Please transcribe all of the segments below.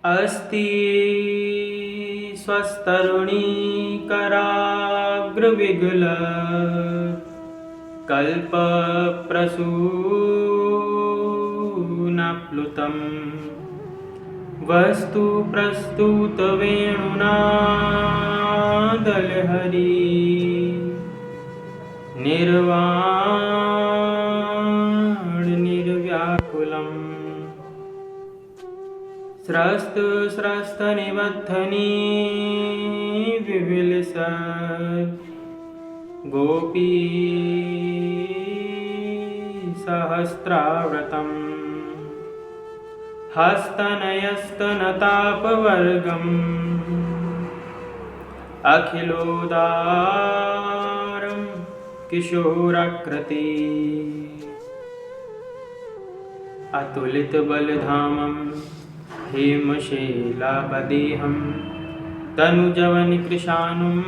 अस्ति स्वस्तरुणी कराग्रविगल कल्पप्रसूनाप्लुतं वस्तु प्रस्तुतवेणुना दलहरी निर्वाण निर्व्याकुलम् स्रस्तनिबद्धनी विविलसत् गोपी सहस्राव्रतम् हस्तनयस्तनतापवर्गम् अखिलोदारं किशोराकृति अतुलितबलधामं हेमशैलापदेहं तनुजवनिकृशानुं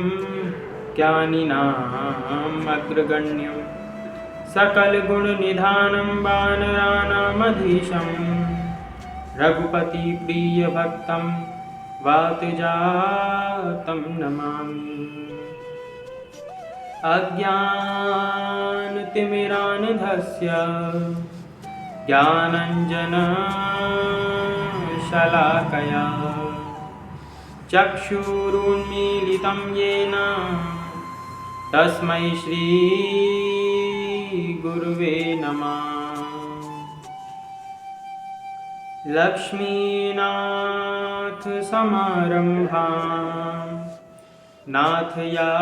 ज्ञानिनाम् अग्रगण्यं सकलगुणनिधानं वानराणामधीशं रघुपतिप्रियभक्तं वातजातं नमामि। अज्ञानतिमिरान्धस्य ज्ञानाञ्जनशलाकया चक्षुरुन्मीलितं येन तस्मै श्रीगुरुवे नमः। लक्ष्मीनाथसमारम्भां नाथयामुनिमध्यमाम्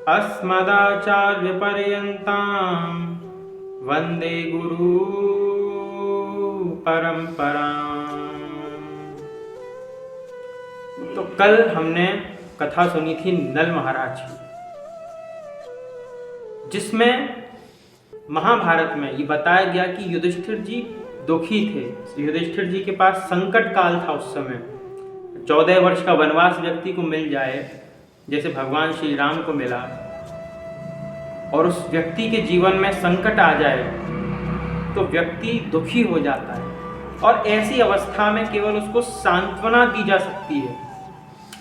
अस्मदाचार्यपर्यन्तां वन्दे गुरुपरम्पराम्। तो कल हमने कथा सुनी थी नल महाराज की, जिसमें महाभारत में ये बताया गया कि युधिष्ठिर जी दुखी थे। युधिष्ठिर जी के पास संकट काल था उस समय। 14 वर्ष का वनवास व्यक्ति को मिल जाए, जैसे भगवान श्री राम को मिला, और उस व्यक्ति के जीवन में संकट आ जाए तो व्यक्ति दुखी हो जाता है, और ऐसी अवस्था में केवल उसको सांत्वना दी जा सकती है।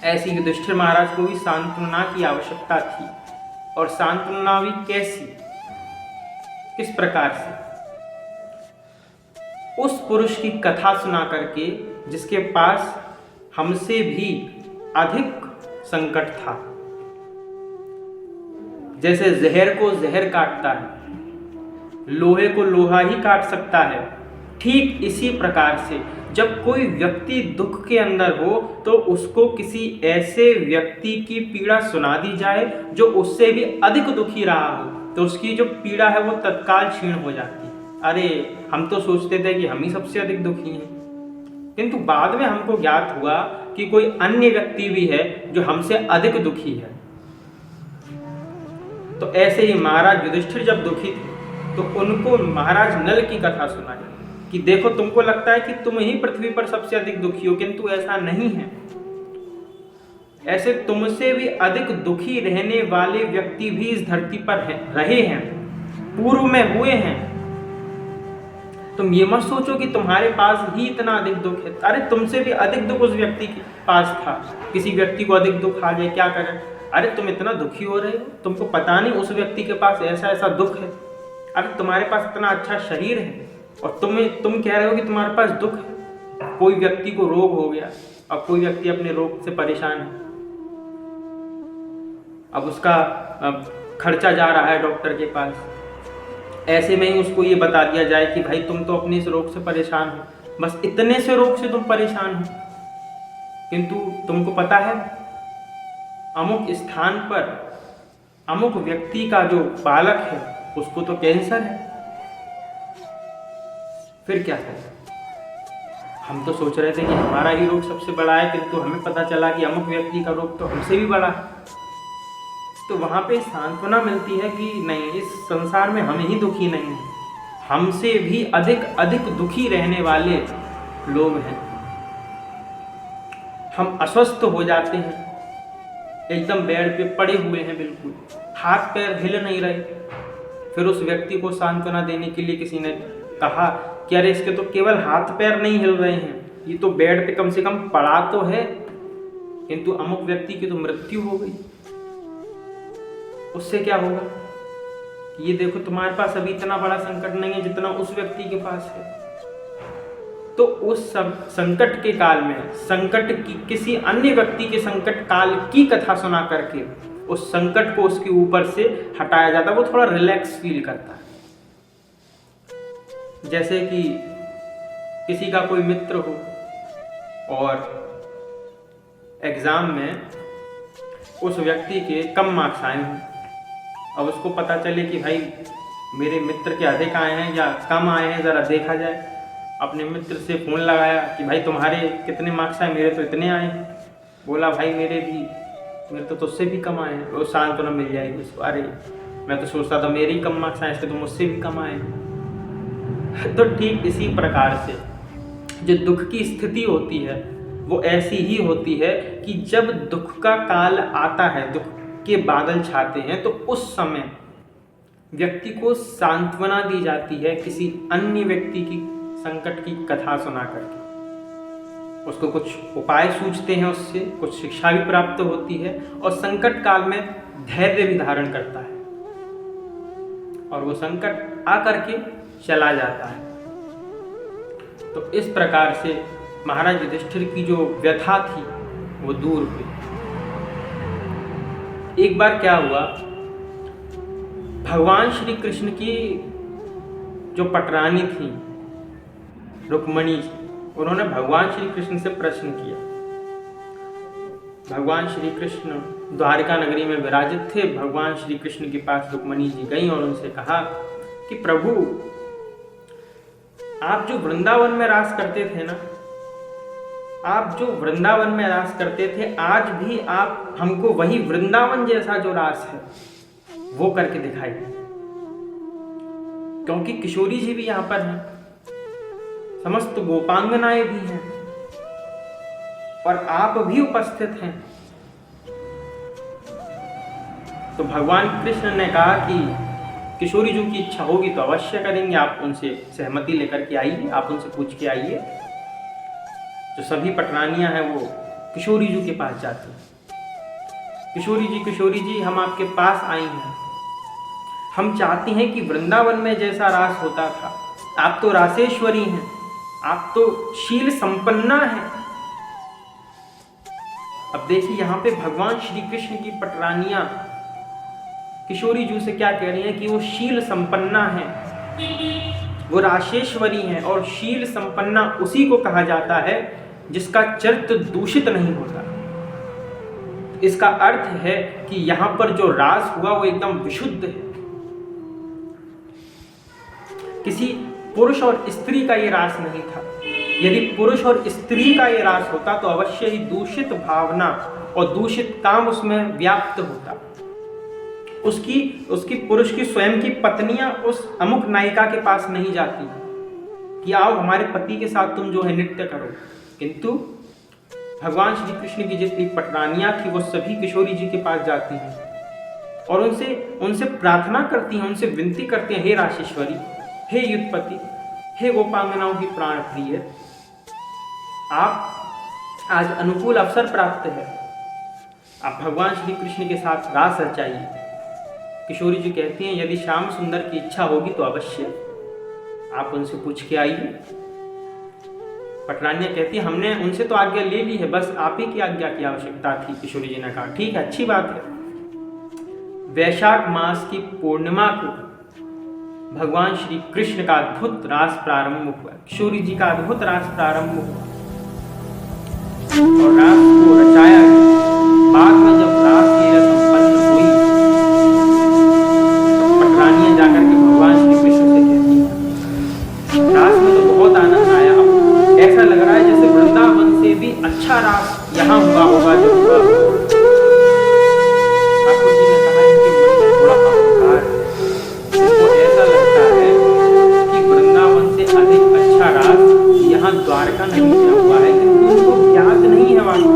ऐसी युधिष्ठिर महाराज को भी सांत्वना की आवश्यकता थी। और सांत्वना भी कैसी, किस प्रकार से? उस पुरुष की कथा सुना करके जिसके पास हमसे भी अधिक संकट था। जैसे जहर को जहर काटता है, लोहे को लोहा ही काट सकता है, ठीक इसी प्रकार से जब कोई व्यक्ति दुख के अंदर हो तो उसको किसी ऐसे व्यक्ति की पीड़ा सुना दी जाए जो उससे भी अधिक दुखी रहा हो, तो उसकी जो पीड़ा है वो तत्काल क्षीण हो जाती। अरे हम तो सोचते थे कि हम ही सबसे अधिक दुखी हैं, किंतु बाद में हमको ज्ञात हुआ कि कोई अन्य व्यक्ति भी है जो हमसे अधिक दुखी है। तो ऐसे ही महाराज युधिष्ठिर जब दुखी थे तो उनको महाराज नल की कथा सुनाई कि देखो, तुमको लगता है कि तुम ही पृथ्वी पर सबसे अधिक दुखी हो, किंतु ऐसा नहीं है। ऐसे तुमसे भी अधिक दुखी रहने वाले व्यक्ति भी इस धरती पर रहे हैं, पूर्व में हुए हैं। तुम ये मत सोचो कि तुम्हारे पास ही इतना अधिक दुख है। अरे तुमसे भी अधिक दुख उस व्यक्ति के पास था। किसी व्यक्ति को अधिक दुख आ जाए, क्या करें? अरे तुम इतना दुखी हो रहे हो, तुमको पता नहीं उस व्यक्ति के पास ऐसा ऐसा दुख है। अरे तुम्हारे पास इतना अच्छा शरीर है और तुम कह रहे हो कि तुम्हारे पास दुख है। कोई व्यक्ति को रोग हो गया और कोई व्यक्ति अपने रोग से परेशान है, अब उसका खर्चा जा रहा है डॉक्टर के पास। ऐसे में ही उसको ये बता दिया जाए कि भाई तुम तो अपने इस रोग से परेशान हो, बस इतने से रोग से तुम परेशान हो, किंतु तुमको पता है अमुक स्थान पर अमुक व्यक्ति का जो बालक है उसको तो कैंसर है। फिर क्या करें? हम तो सोच रहे थे कि हमारा ही रोग सबसे बड़ा है, किंतु हमें पता चला कि अमुक व्यक्ति का रोग तो हमसे भी बड़ा है। तो वहाँ पे सांत्वना मिलती है कि नहीं, इस संसार में हम ही दुखी नहीं हैं, हमसे भी अधिक अधिक दुखी रहने वाले लोग हैं। हम अस्वस्थ हो जाते हैं, एकदम बेड पे पड़े हुए हैं, बिल्कुल हाथ पैर हिल नहीं रहे। फिर उस व्यक्ति को सांत्वना देने के लिए किसी ने कहा कि अरे इसके तो केवल हाथ पैर नहीं हिल रहे हैं, ये तो बेड पे कम से कम पड़ा तो है, किंतु अमुक व्यक्ति की तो मृत्यु हो गई। उससे क्या होगा? ये देखो तुम्हारे पास अभी इतना बड़ा संकट नहीं है जितना उस व्यक्ति के पास है। तो उस सब संकट के काल में संकट की किसी अन्य व्यक्ति के संकट काल की कथा सुना करके उस संकट को उसके ऊपर से हटाया जाता है, वो थोड़ा रिलैक्स फील करता है। जैसे कि किसी का कोई मित्र हो और एग्जाम में उस व्यक्ति के कम मार्क्स आए हों, अब उसको पता चले कि भाई मेरे मित्र के अधिक आए हैं या कम आए हैं, ज़रा देखा जाए। अपने मित्र से फ़ोन लगाया कि भाई तुम्हारे कितने मार्क्स आए? मेरे तो इतने आए हैं। बोला भाई मेरे तो तुझसे भी कम आए हैं। वो सांत्वना मिल जाएगी उसको, अरे मैं तो सोचता था मेरे ही कम मार्क्स आए, इसके तो मुझसे भी कम आए। तो ठीक इसी प्रकार से जो दुख की स्थिति होती है वो ऐसी ही होती है कि जब दुख का काल आता है, दुख के बादल छाते हैं, तो उस समय व्यक्ति को सांत्वना दी जाती है किसी अन्य व्यक्ति की संकट की कथा सुना करके। उसको कुछ उपाय सूझते हैं, उससे कुछ शिक्षा भी प्राप्त होती है और संकट काल में धैर्य भी धारण करता है और वो संकट आकर के चला जाता है। तो इस प्रकार से महाराज युधिष्ठिर की जो व्यथा थी वो दूर हुई। एक बार क्या हुआ, भगवान श्री कृष्ण की जो पटरानी थी रुक्मणी जी, उन्होंने भगवान श्री कृष्ण से प्रश्न किया। भगवान श्री कृष्ण द्वारिका नगरी में विराजित थे। भगवान श्री कृष्ण के पास रुक्मणी जी गई और उनसे कहा कि प्रभु, आप जो वृंदावन में रास करते थे ना, आप जो वृंदावन में रास करते थे, आज भी आप हमको वही वृंदावन जैसा जो रास है वो करके दिखाइए। क्योंकि किशोरी जी भी यहां पर हैं, समस्त गोपांगनाएं भी हैं और आप भी उपस्थित हैं। तो भगवान कृष्ण ने कहा कि किशोरी जी की इच्छा होगी तो अवश्य करेंगे, आप उनसे सहमति लेकर के आइए, आप उनसे पूछ के आइए। जो सभी पटरानियां हैं वो किशोरी जी के पास जाती हैं। किशोरी जी हम आपके पास आई हैं, हम चाहती हैं कि वृंदावन में जैसा रास होता था, आप तो रासेश्वरी हैं, आप तो शील संपन्ना हैं। अब देखिए यहाँ पे भगवान श्री कृष्ण की पटरानियां किशोरी जी से क्या कह रही हैं कि वो शील संपन्ना है, वो राशेश्वरी हैं। और शील संपन्ना उसी को कहा जाता है जिसका चरित्र दूषित नहीं होता। इसका अर्थ है कि यहां पर जो रास हुआ वो एकदम विशुद्ध है। किसी पुरुष और स्त्री का ये रास नहीं था। यदि पुरुष और स्त्री का ये रास होता तो अवश्य ही दूषित भावना और दूषित काम उसमें व्याप्त होता। उसकी पुरुष की स्वयं की पत्नियां उस अमुक नायिका के पास नहीं जाती कि आओ हमारे पति के साथ तुम जो है नृत्य करो, किंतु भगवान श्री कृष्ण की जितनी पटरानियां थी वो सभी किशोरी जी के पास जाती हैं और उनसे प्रार्थना करती हैं, उनसे विनती करती हैं, हे राशेश्वरी, हे युद्धपति, हे गोपांगनाओं की प्राण प्रिय, आप आज अनुकूल अवसर प्राप्त है, आप भगवान श्री कृष्ण के साथ रास रचाइए। किशोरी जी कहती हैं यदि श्याम सुंदर की इच्छा होगी तो अवश्य आप उनसे पूछ के आइए। पटरानियां कहती है हमने उनसे तो आज्ञा ले ली है, बस आप ही की आज्ञा की आवश्यकता थी। किशोरी जी ने कहा ठीक है, अच्छी बात है। वैशाख मास की पूर्णिमा को भगवान श्री कृष्ण का अद्भुत रास प्रारंभ हुआ। किशोरी जी का अद्भुत रास प्रारंभ हुआ और रास को रचाया गया। बाद में जब रास लीला संपन्न हुई तो पटरानियां जाकर के भगवान श्री कृष्ण से कहती हैं रास में तो बहुत आनंद आया, ऐसा लग रहा है जैसे वृंदावन से भी अच्छा रास यहाँ हुआ होगा जो हुआ। ठाकुर जी ने कहा इनके मन में थोड़ा अहंकार है, इसको ऐसा लगता है कि वृंदावन से अधिक अच्छा रास यहाँ द्वारका नगरी में हुआ है, किंतु उनको ज्ञात नहीं है वास्तव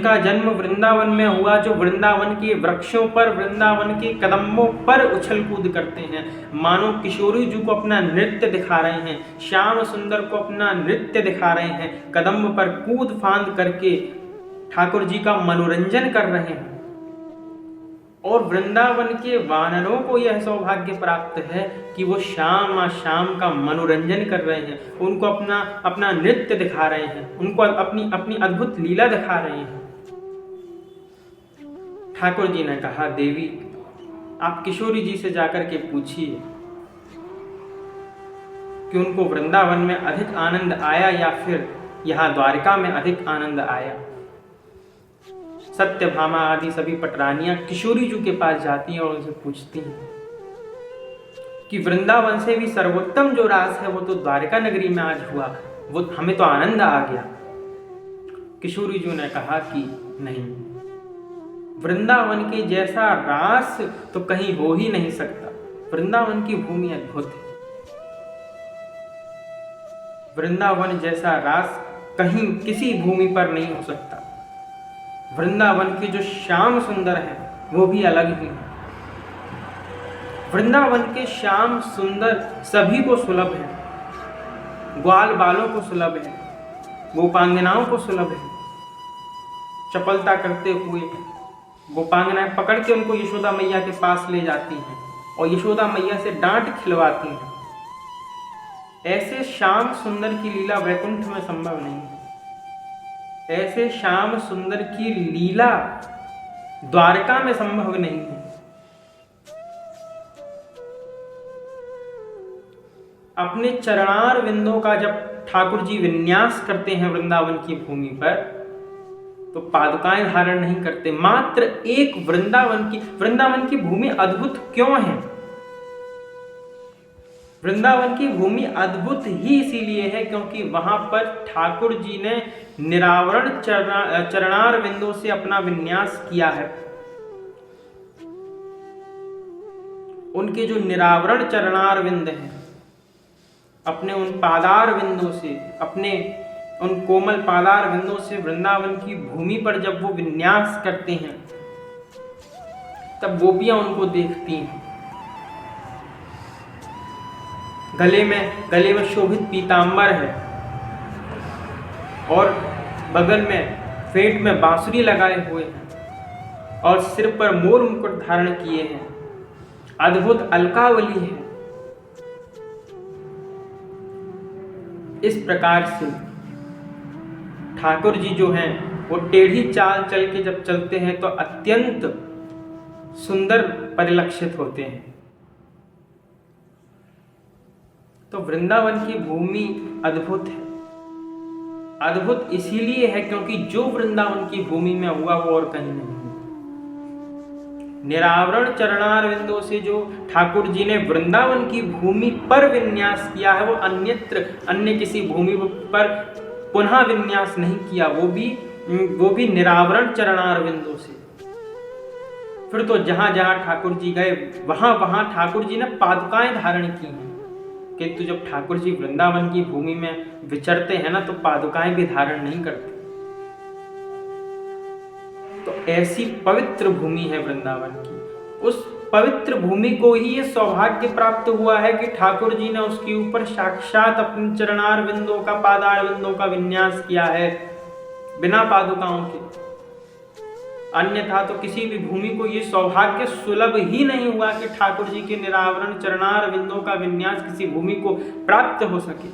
जिनका जन्म वृंदावन में हुआ, जो वृंदावन के वृक्षों पर, वृंदावन के कदमों पर उछल कूद करते हैं, मानो किशोरी जी को अपना नृत्य दिखा रहे हैं, श्याम सुंदर को अपना नृत्य दिखा रहे हैं, कदम पर कूद फांद करके ठाकुर जी का मनोरंजन कर रहे हैं। और वृंदावन के वानरों को यह सौभाग्य प्राप्त है कि वो शाम शाम का मनोरंजन कर रहे हैं, उनको अपना अपना नृत्य दिखा रहे हैं, उनको अपनी अपनी अद्भुत लीला दिखा रहे हैं। ठाकुर जी ने कहा, देवी आप किशोरी जी से जाकर के पूछिए कि उनको वृंदावन में अधिक आनंद आया या फिर यहाँ द्वारका में अधिक आनंद आया। सत्यभामा आदि सभी पटरानियां किशोरी जी के पास जाती हैं और उनसे पूछती हैं कि वृंदावन से भी सर्वोत्तम जो रास है वो तो द्वारका नगरी में आज हुआ, वो हमें तो आनंद आ गया। किशोरी जी ने कहा कि नहीं, वृंदावन के जैसा रास तो कहीं हो ही नहीं सकता। वृंदावन की भूमि अद्भुत है, वृंदावन जैसा रास कहीं किसी भूमि पर नहीं हो सकता। वृंदावन के जो श्याम सुंदर हैं वो भी अलग ही हैं। वृंदावन के श्याम सुंदर सभी को सुलभ है, ग्वाल बालों को सुलभ है, गोपांगनाओं को सुलभ है। चपलता करते हुए गोपांगनाएं पकड़ के उनको यशोदा मैया के पास ले जाती हैं और यशोदा मैया से डांट खिलवाती हैं। ऐसे श्याम सुंदर की लीला वैकुंठ में संभव नहीं है। ऐसे श्याम सुंदर की लीला द्वारका में संभव नहीं है। अपने चरणार विंदों का जब ठाकुर जी विन्यास करते हैं वृंदावन की भूमि पर, तो पादुकाएं धारण नहीं करते। मात्र एक वृंदावन की भूमि अद्भुत क्यों है? वृंदावन की भूमि अद्भुत ही इसीलिए है क्योंकि वहां पर ठाकुर जी ने निरावरण चरणार विंदों से अपना विन्यास किया है। उनके जो निरावरण चरणार विंद हैं, अपने उन पादार विंदों से, अपने उन कोमल पादार विंदों से वृंदावन की भूमि पर जब वो विन्यास करते हैं, तब गोपियां उनको देखती हैं। गले में शोभित पीतांबर है और बगल में फेंट में बांसुरी लगाए हुए हैं और सिर पर मोर मुकुट धारण किए हैं। अद्भुत अलकावली है। इस प्रकार से ठाकुर जी जो हैं वो टेढ़ी चाल चल के जब चलते हैं तो अत्यंत सुंदर परिलक्षित होते हैं। तो वृंदावन की भूमि अद्भुत है। अद्भुत इसीलिए है क्योंकि जो वृंदावन की भूमि में हुआ वो और कहीं नहीं हुआ। निरावरण चरणार विंदों से जो ठाकुर जी ने वृंदावन की भूमि पर विन्यास किया है, वो अन्य किसी भूमि पर पुनः विन्यास नहीं किया, वो भी निरावरण चरणार विंदों से। फिर तो जहां जहां ठाकुर जी गए वहां वहां ठाकुर जी ने पादुकाएं धारण की हैं। किंतु जब ठाकुर जी वृंदावन की भूमि में विचरते हैं ना, तो पादुकाएं भी धारण नहीं करते। तो ऐसी पवित्र भूमि है वृंदावन की। उस पवित्र भूमि को ही ये सौभाग्य प्राप्त हुआ है कि ठाकुर जी ने उसके ऊपर साक्षात अपने चरणार विंदों का, पादार विंदों का विन्यास किया है बिना पादुकाओं के। अन्यथा तो किसी भी भूमि को ये सौभाग्य सुलभ ही नहीं हुआ कि ठाकुर जी के निरावरण चरणार विंदों का विन्यास किसी भूमि को प्राप्त हो सके।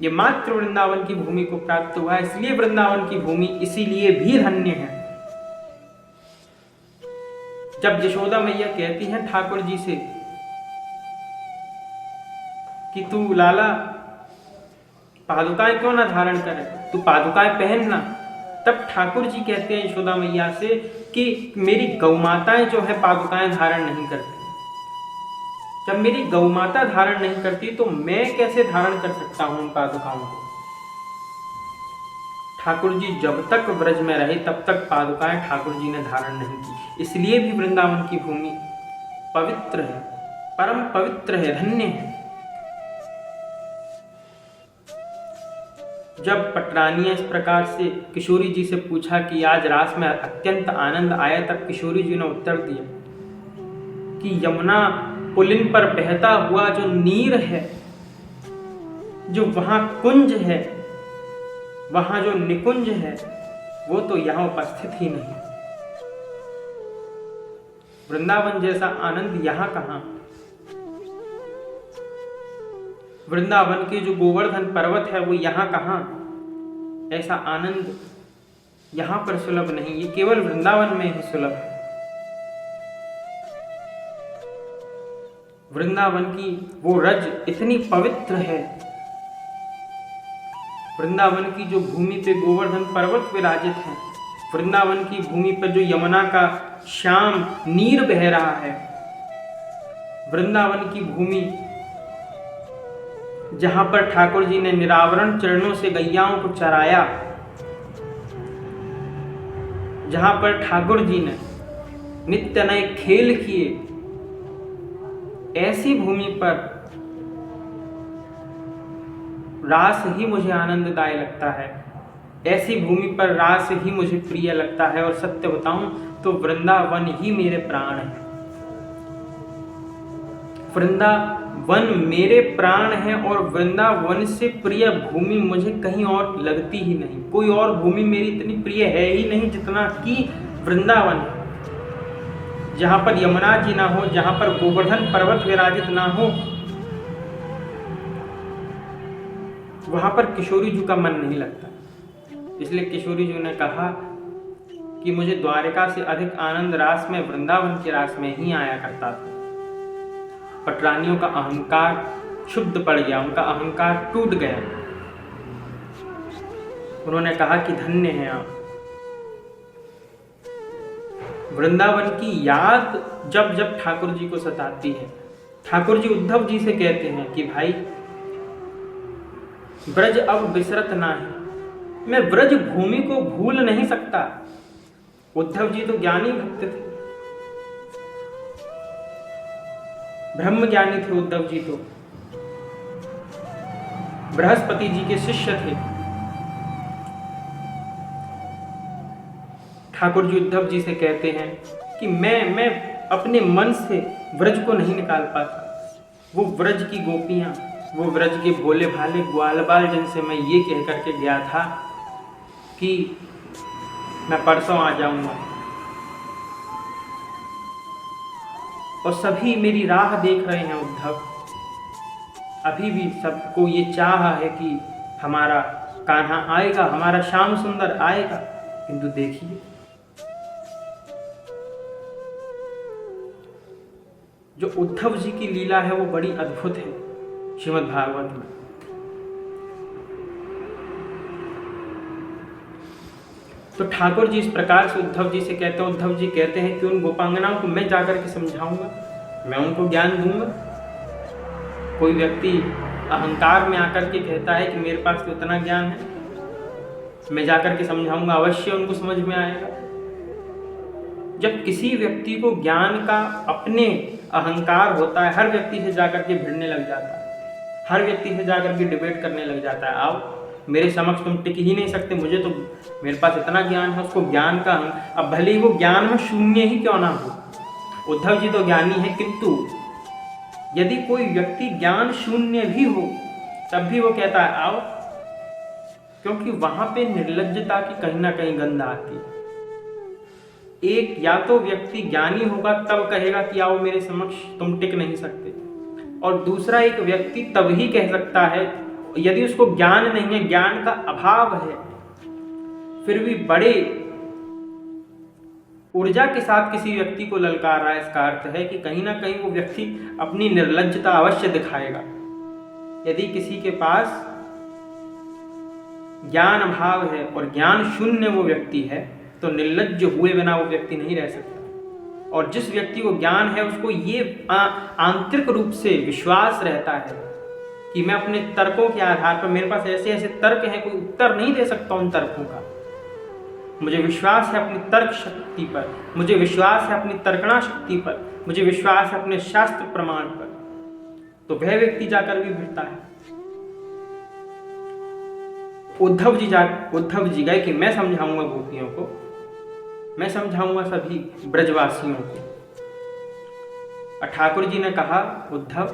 ये मात्र वृंदावन की भूमि को प्राप्त हुआ है। इसलिए वृंदावन की भूमि इसीलिए भी धन्य है। जब यशोदा मैया कहती हैं ठाकुर जी से कि तू लाला पादुकाएं क्यों ना धारण करे, तू पादुकाएं पहनना, तब ठाकुर जी कहते हैं यशोदा मैया से कि मेरी गौमाताएं जो है पादुकाएं धारण नहीं करती। जब मेरी गौमाता धारण नहीं करती तो मैं कैसे धारण कर सकता हूं उन पादुकाओं को। ठाकुर जी जब तक ब्रज में रहे तब तक पादुकाएं ठाकुर जी ने धारण नहीं की। इसलिए भी वृंदावन की भूमि पवित्र है, परम पवित्र है, धन्य है। जब पटरानी इस प्रकार से किशोरी जी से पूछा कि आज रास में अत्यंत आनंद आया, तब किशोरी जी ने उत्तर दिया कि यमुना पुलिन पर बहता हुआ जो नीर है, जो वहां कुंज है, वहां जो निकुंज है, वो तो यहां उपस्थित ही नहीं। वृंदावन जैसा आनंद यहां कहां। वृंदावन के जो गोवर्धन पर्वत है वो यहां कहां। ऐसा आनंद यहां पर सुलभ नहीं, ये केवल वृंदावन में ही सुलभ है। वृंदावन की वो रज इतनी पवित्र है। वृंदावन की जो भूमि पे गोवर्धन पर्वत विराजित है, वृंदावन की भूमि पर जो यमुना का श्याम नीर बह रहा है, वृंदावन की भूमि जहां पर ठाकुर जी ने निरावरण चरणों से गैयाओं को चराया, जहां पर ठाकुर जी ने नित्य नए खेल किए, ऐसी भूमि पर रास ही मुझे आनंददायी लगता है। ऐसी भूमि पर रास ही मुझे प्रिय लगता है। और सत्य बताऊं तो वृंदावन ही मेरे प्राण है। वृंदावन मेरे प्राण है और वृंदावन से प्रिय भूमि मुझे कहीं और लगती ही नहीं। कोई और भूमि मेरी इतनी प्रिय है ही नहीं जितना कि वृंदावन है। जहां पर यमुना जी ना हो, जहां पर गोवर्धन पर्वत विराजित ना हो, वहां पर किशोरी जी का मन नहीं लगता। इसलिए किशोरी जी ने कहा कि मुझे द्वारिका से अधिक आनंद रास में, वृंदावन के रास में ही आया करता था। पटरानियों का अहंकार शुद्ध पड़ गया, उनका अहंकार टूट गया। उन्होंने कहा कि धन्य हैं आप। वृंदावन की याद जब जब ठाकुर जी को सताती है, ठाकुर जी उद्धव जी से कहते हैं कि भाई ब्रज अब बिसरत नाही, मैं ब्रज भूमि को भूल नहीं सकता। उद्धव जी तो ज्ञानी भक्त थे, ब्रह्म ज्ञानी थे। उद्धव जी तो बृहस्पति जी के शिष्य थे। ठाकुर जी उद्धव जी से कहते हैं कि मैं अपने मन से व्रज को नहीं निकाल पाता। वो व्रज की गोपियां, वो व्रज के भोले भाले ग्वाल बाल जिनसे मैं ये कह करके गया था कि मैं परसों आ जाऊंगा, और सभी मेरी राह देख रहे हैं उद्धव। अभी भी सबको ये चाह है कि हमारा कान्हा आएगा, हमारा श्याम सुंदर आएगा, किंतु देखिए जो उद्धव जी की लीला है वो बड़ी अद्भुत है श्रीमद् भागवत में। तो ठाकुर जी इस प्रकार से उद्धव जी से कहते हैं। उद्धव जी कहते हैं कि उन गोपांगनाओं को मैं जाकर के समझाऊंगा, मैं उनको ज्ञान दूंगा। कोई व्यक्ति अहंकार में आकर के कहता है कि मेरे पास तो इतना ज्ञान है, मैं जाकर के समझाऊंगा, अवश्य उनको समझ में आएगा। जब किसी व्यक्ति को ज्ञान का अपने अहंकार होता है, हर व्यक्ति से जाकर के भिड़ने लग जाता है, हर व्यक्ति से जाकर के डिबेट करने लग जाता है। आओ मेरे समक्ष तुम टिक ही नहीं सकते, मुझे तो मेरे पास इतना ज्ञान है। उसको ज्ञान का, अब भले ही वो ज्ञान में शून्य ही क्यों ना हो, उद्धव जी तो ज्ञानी है, किंतु यदि कोई व्यक्ति ज्ञान शून्य भी हो तब भी वो कहता है आओ, क्योंकि वहां पे निर्लज्जता की कहीं ना कहीं गंध आती है। एक या तो व्यक्ति ज्ञानी होगा तब कहेगा कि आओ मेरे समक्ष तुम टिक नहीं सकते, और दूसरा एक व्यक्ति तब ही कह सकता है यदि उसको ज्ञान नहीं है, ज्ञान का अभाव है, फिर भी बड़े ऊर्जा के साथ किसी व्यक्ति को ललकार रहा है। इसका अर्थ है कि कहीं ना कहीं वो व्यक्ति अपनी निर्लज्जता अवश्य दिखाएगा। यदि किसी के पास ज्ञान अभाव है और ज्ञान शून्य वो व्यक्ति है, तो निर्लज्ज हुए बिना वो व्यक्ति नहीं रह सकता। और जिस व्यक्ति को ज्ञान है उसको ये आंतरिक रूप से विश्वास रहता है कि मैं अपने तर्कों के आधार पर, मेरे पास ऐसे ऐसे तर्क हैं, कोई उत्तर नहीं दे सकता उन तर्कों का। मुझे विश्वास है अपनी तर्क शक्ति पर, मुझे विश्वास है अपनी तर्कणा शक्ति पर, मुझे विश्वास है अपने शास्त्र प्रमाण पर, तो वह व्यक्ति जाकर भी भिड़ता है। उद्धव जी गए कि मैं समझाऊंगा गोपियों को, मैं समझाऊंगा सभी ब्रजवासियों को। और ठाकुर जी ने कहा, उद्धव,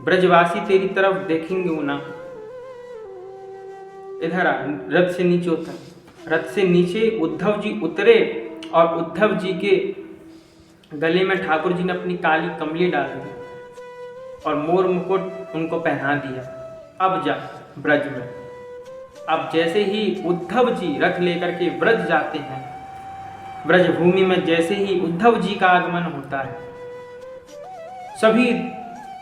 ब्रजवासी तेरी तरफ देखेंगे ना, इधर आ, रथ से नीचे उतर। रथ से नीचे उद्धव जी उतरे और उद्धव जी के गले में ठाकुर जी ने अपनी काली कमली डाल दी और मोर मुकुट उनको पहना दिया। अब जा ब्रज में। अब जैसे ही उद्धव जी रथ लेकर के ब्रज जाते हैं, ब्रज भूमि में जैसे ही उद्धव जी का आगमन होता है, सभी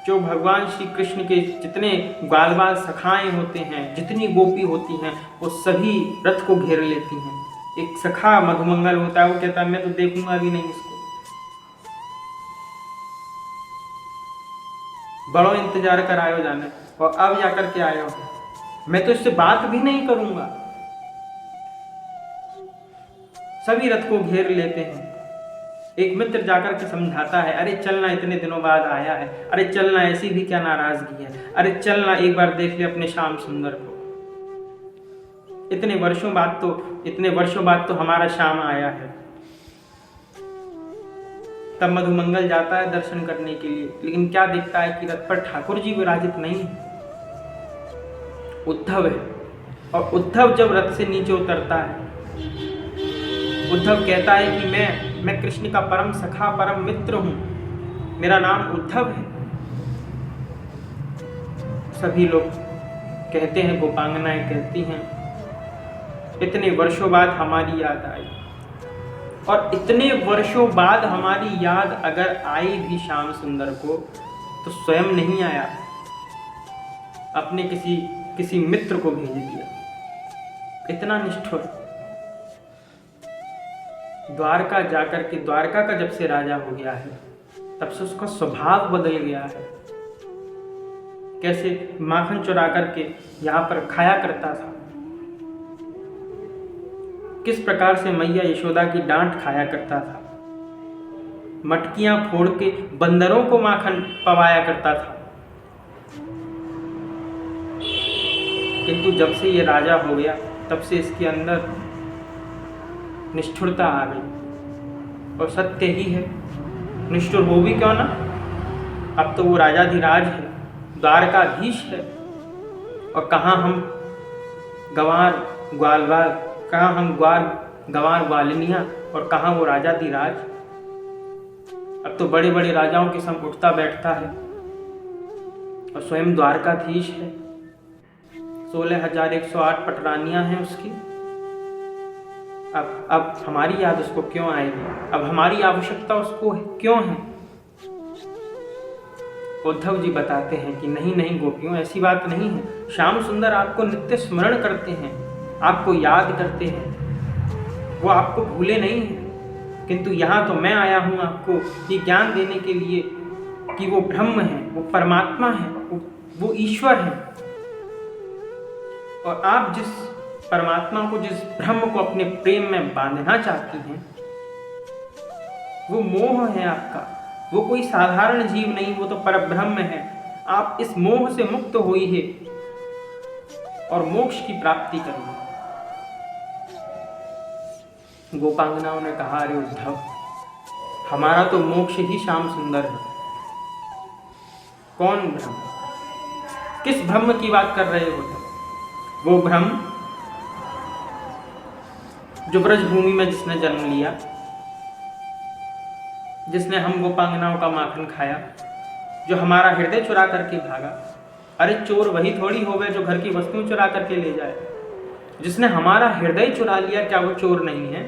जो भगवान श्री कृष्ण के जितने ग्वाल बाल सखाएं होते हैं, जितनी गोपी होती हैं, वो सभी रथ को घेर लेती हैं। एक सखा मधुमंगल होता है, वो कहता है मैं तो देखूंगा भी नहीं इसको, बड़ो इंतजार कर आयो जाने, और अब जाकर के आयो, मैं तो इससे बात भी नहीं करूंगा। सभी रथ को घेर लेते हैं। एक मित्र जाकर के समझाता है, अरे चलना, इतने दिनों बाद आया है, अरे चलना, ऐसी भी क्या नाराजगी है, अरे चलना एक बार देख ले अपने श्याम सुंदर को। इतने वर्षों बाद तो हमारा श्याम आया है। तब मधुमंगल जाता है दर्शन करने के लिए, लेकिन क्या देखता है कि रथ पर ठाकुर जी विराजित नहीं है, उद्धव है। और उद्धव जब रथ से नीचे उतरता है, उद्धव कहता है कि मैं कृष्ण का परम सखा, परम मित्र हूं, मेरा नाम उद्धव है। सभी लोग कहते हैं, गोपांगनाएं कहती हैं, इतने वर्षों बाद हमारी याद आई। और इतने वर्षों बाद हमारी याद अगर आई भी श्याम सुंदर को, तो स्वयं नहीं आया, अपने किसी मित्र को भेज दिया। इतना निष्ठुर। द्वारका जाकर के, द्वारका का जब से राजा हो गया है, तब से उसका स्वभाव बदल गया है। कैसे माखन चुरा करके यहाँ पर खाया करता था, किस प्रकार से मैया यशोदा की डांट खाया करता था, मटकियां फोड़ के बंदरों को माखन पवाया करता था। किंतु जब से ये राजा हो गया, तब से इसके अंदर निष्ठुरता आ गई। और सत्य ही है, निष्ठुर हो भी क्यों ना, अब तो वो राजाधिराज है, द्वारकाधीश है। और कहाँ हम गंवार ग्वालवाल, कहाँ हम गंवार ग्वालिनियाँ, और कहाँ वो राजाधिराज। अब तो बड़े बड़े राजाओं के संग उठता बैठता है और स्वयं द्वारकाधीश है। 16,108 पटरानियां हैं उसकी। अब हमारी याद उसको क्यों आएगी, अब हमारी आवश्यकता उसको क्यों है। उद्धव जी बताते हैं कि नहीं गोपियों, ऐसी बात नहीं है। श्याम सुंदर आपको नित्य स्मरण करते हैं, आपको याद करते हैं, वो आपको भूले नहीं हैं। किंतु यहाँ तो मैं आया हूँ आपको ये ज्ञान देने के लिए कि वो ब्रह्म है, वो परमात्मा है, वो ईश्वर है। और आप जिस परमात्मा को, जिस ब्रह्म को अपने प्रेम में बांधना चाहती हैं, वो मोह है आपका। वो कोई साधारण जीव नहीं, वो तो परब्रह्म है। आप इस मोह से मुक्त होइए और मोक्ष की प्राप्ति करिए। गोपांगनाओं ने कहा, अरे उद्धव, हमारा तो मोक्ष ही श्याम सुंदर है। कौन ब्रह्म, किस ब्रह्म की बात कर रहे हो? वो ब्रह्म जो ब्रज भूमि में जिसने जन्म लिया, जिसने हम गोपांगनाओं का माखन खाया, जो हमारा हृदय चुरा करके भागा। अरे चोर वही थोड़ी हो गए जो घर की वस्तुएं चुरा करके ले जाए। जिसने हमारा हृदय चुरा लिया, क्या वो चोर नहीं है?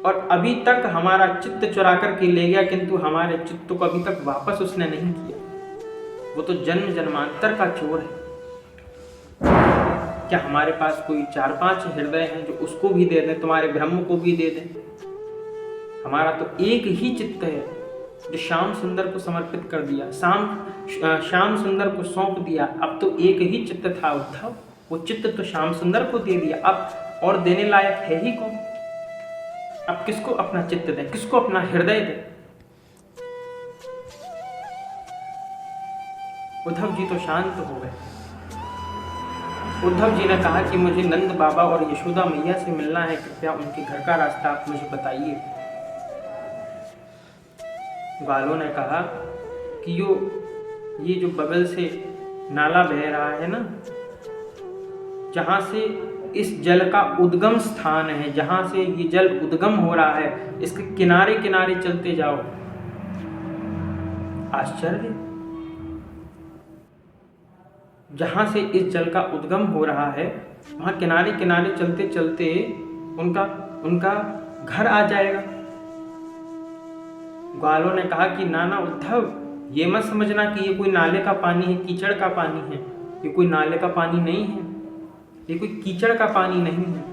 और अभी तक हमारा चित्त चुरा करके ले गया, किंतु हमारे चित्त को अभी तक वापस उसने नहीं किया। वो तो जन्म जन्मांतर का चोर है। क्या हमारे पास कोई 4-5 हृदय हैं जो उसको भी दे दें, तुम्हारे ब्रह्म को भी दे दें? हमारा तो एक ही चित्त है जो श्याम सुंदर को समर्पित कर दिया, श्याम सुंदर को सौंप दिया। अब तो एक ही चित्त था उद्धव, वो चित्त तो श्याम सुंदर को दे दिया। अब और देने लायक है ही कौन? अब किसको अपना चित्त दें, किसको अपना हृदय दें? उद्धव जी तो शांत हो गए। उद्धव जी ने कहा कि मुझे नंद बाबा और यशोदा मैया से मिलना है, कृपया उनके घर का रास्ता आप मुझे बताइए। ग्वालों ने कहा कि ये जो बगल से नाला बह रहा है ना, जहाँ से इस जल का उद्गम स्थान है, जहाँ से ये जल उद्गम हो रहा है, इसके किनारे किनारे चलते जाओ। आश्चर्य, जहाँ से इस जल का उद्गम हो रहा है वहाँ किनारे किनारे चलते चलते उनका घर आ जाएगा। ग्वालों ने कहा कि नाना उद्धव, ये मत समझना कि ये कोई नाले का पानी है, कीचड़ का पानी है। ये कोई नाले का पानी नहीं है, ये कोई कीचड़ का पानी नहीं है।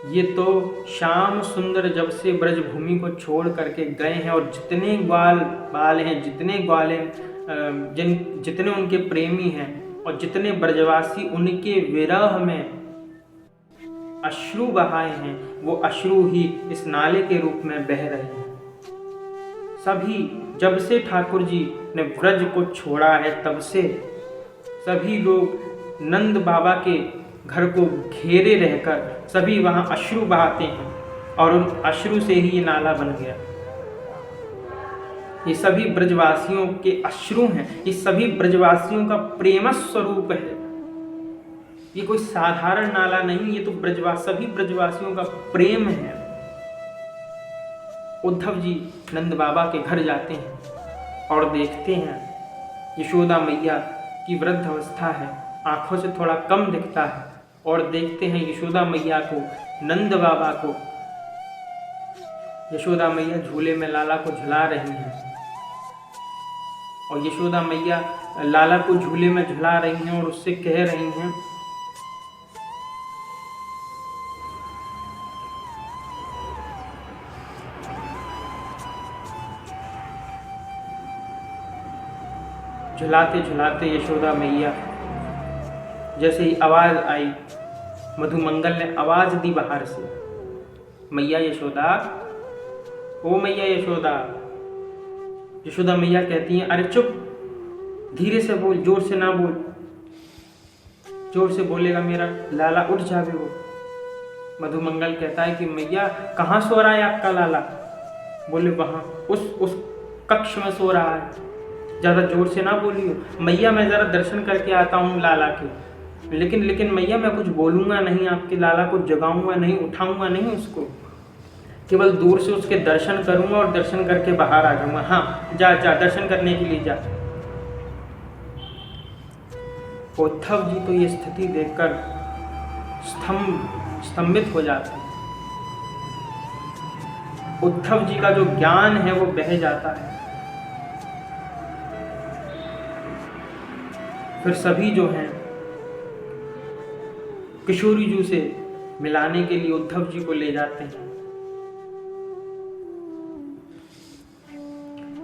ये तो श्याम सुंदर जब से ब्रजभूमि को छोड़ करके गए हैं और जितने ग्वाल बाल हैं, जितने ग्वाले जितने उनके प्रेमी हैं और जितने ब्रजवासी उनके विरह में अश्रु बहाए हैं, वो अश्रु ही इस नाले के रूप में बह रहे हैं। सभी, जब से ठाकुर जी ने ब्रज को छोड़ा है तब से सभी लोग नंद बाबा के घर को घेरे रहकर सभी वहाँ अश्रु बहाते हैं और उन अश्रु से ही ये नाला बन गया। ये सभी ब्रजवासियों के अश्रु हैं, ये सभी ब्रजवासियों का प्रेम स्वरूप है। ये कोई साधारण नाला नहीं, ये तो सभी ब्रजवासियों का प्रेम है। उद्धव जी नंद बाबा के घर जाते हैं और देखते हैं यशोदा मैया की वृद्ध अवस्था है, आंखों से थोड़ा कम दिखता है, और देखते हैं यशोदा मैया को, नंद बाबा को। यशोदा मैया झूले में लाला को झुला रही हैं और यशोदा मैया लाला को झूले में झुला रही हैं और उससे कह रही हैं, झुलाते झुलाते यशोदा मैया, जैसे ही आवाज आई, मधुमंगल ने आवाज दी बाहर से, मैया यशोदा, ओ मैया यशोदा। यशोदा मैया कहती हैं, अरे चुप, धीरे से बोल, जोर से ना बोल, जोर से बोलेगा मेरा लाला उठ जावे वो। मधुमंगल कहता है कि मैया कहाँ सो रहा है आपका लाला? बोले वहाँ उस कक्ष में सो रहा है, ज़्यादा जोर से ना बोलियो। मैया मैं ज़रा दर्शन करके आता हूँ लाला के, लेकिन मैया मैं कुछ बोलूँगा नहीं, आपके लाला को जगाऊंगा नहीं, उठाऊंगा नहीं उसको, केवल दूर से उसके दर्शन करूँगा और दर्शन करके बाहर आ जाऊँगा। हाँ जा दर्शन करने के लिए जा। उद्धव जी तो ये स्थिति देखकर स्तंभित हो जाते हैं। उद्धव जी का जो ज्ञान है वो बह जाता है। फिर सभी जो हैं किशोरी जी से मिलाने के लिए उद्धव जी को ले जाते हैं।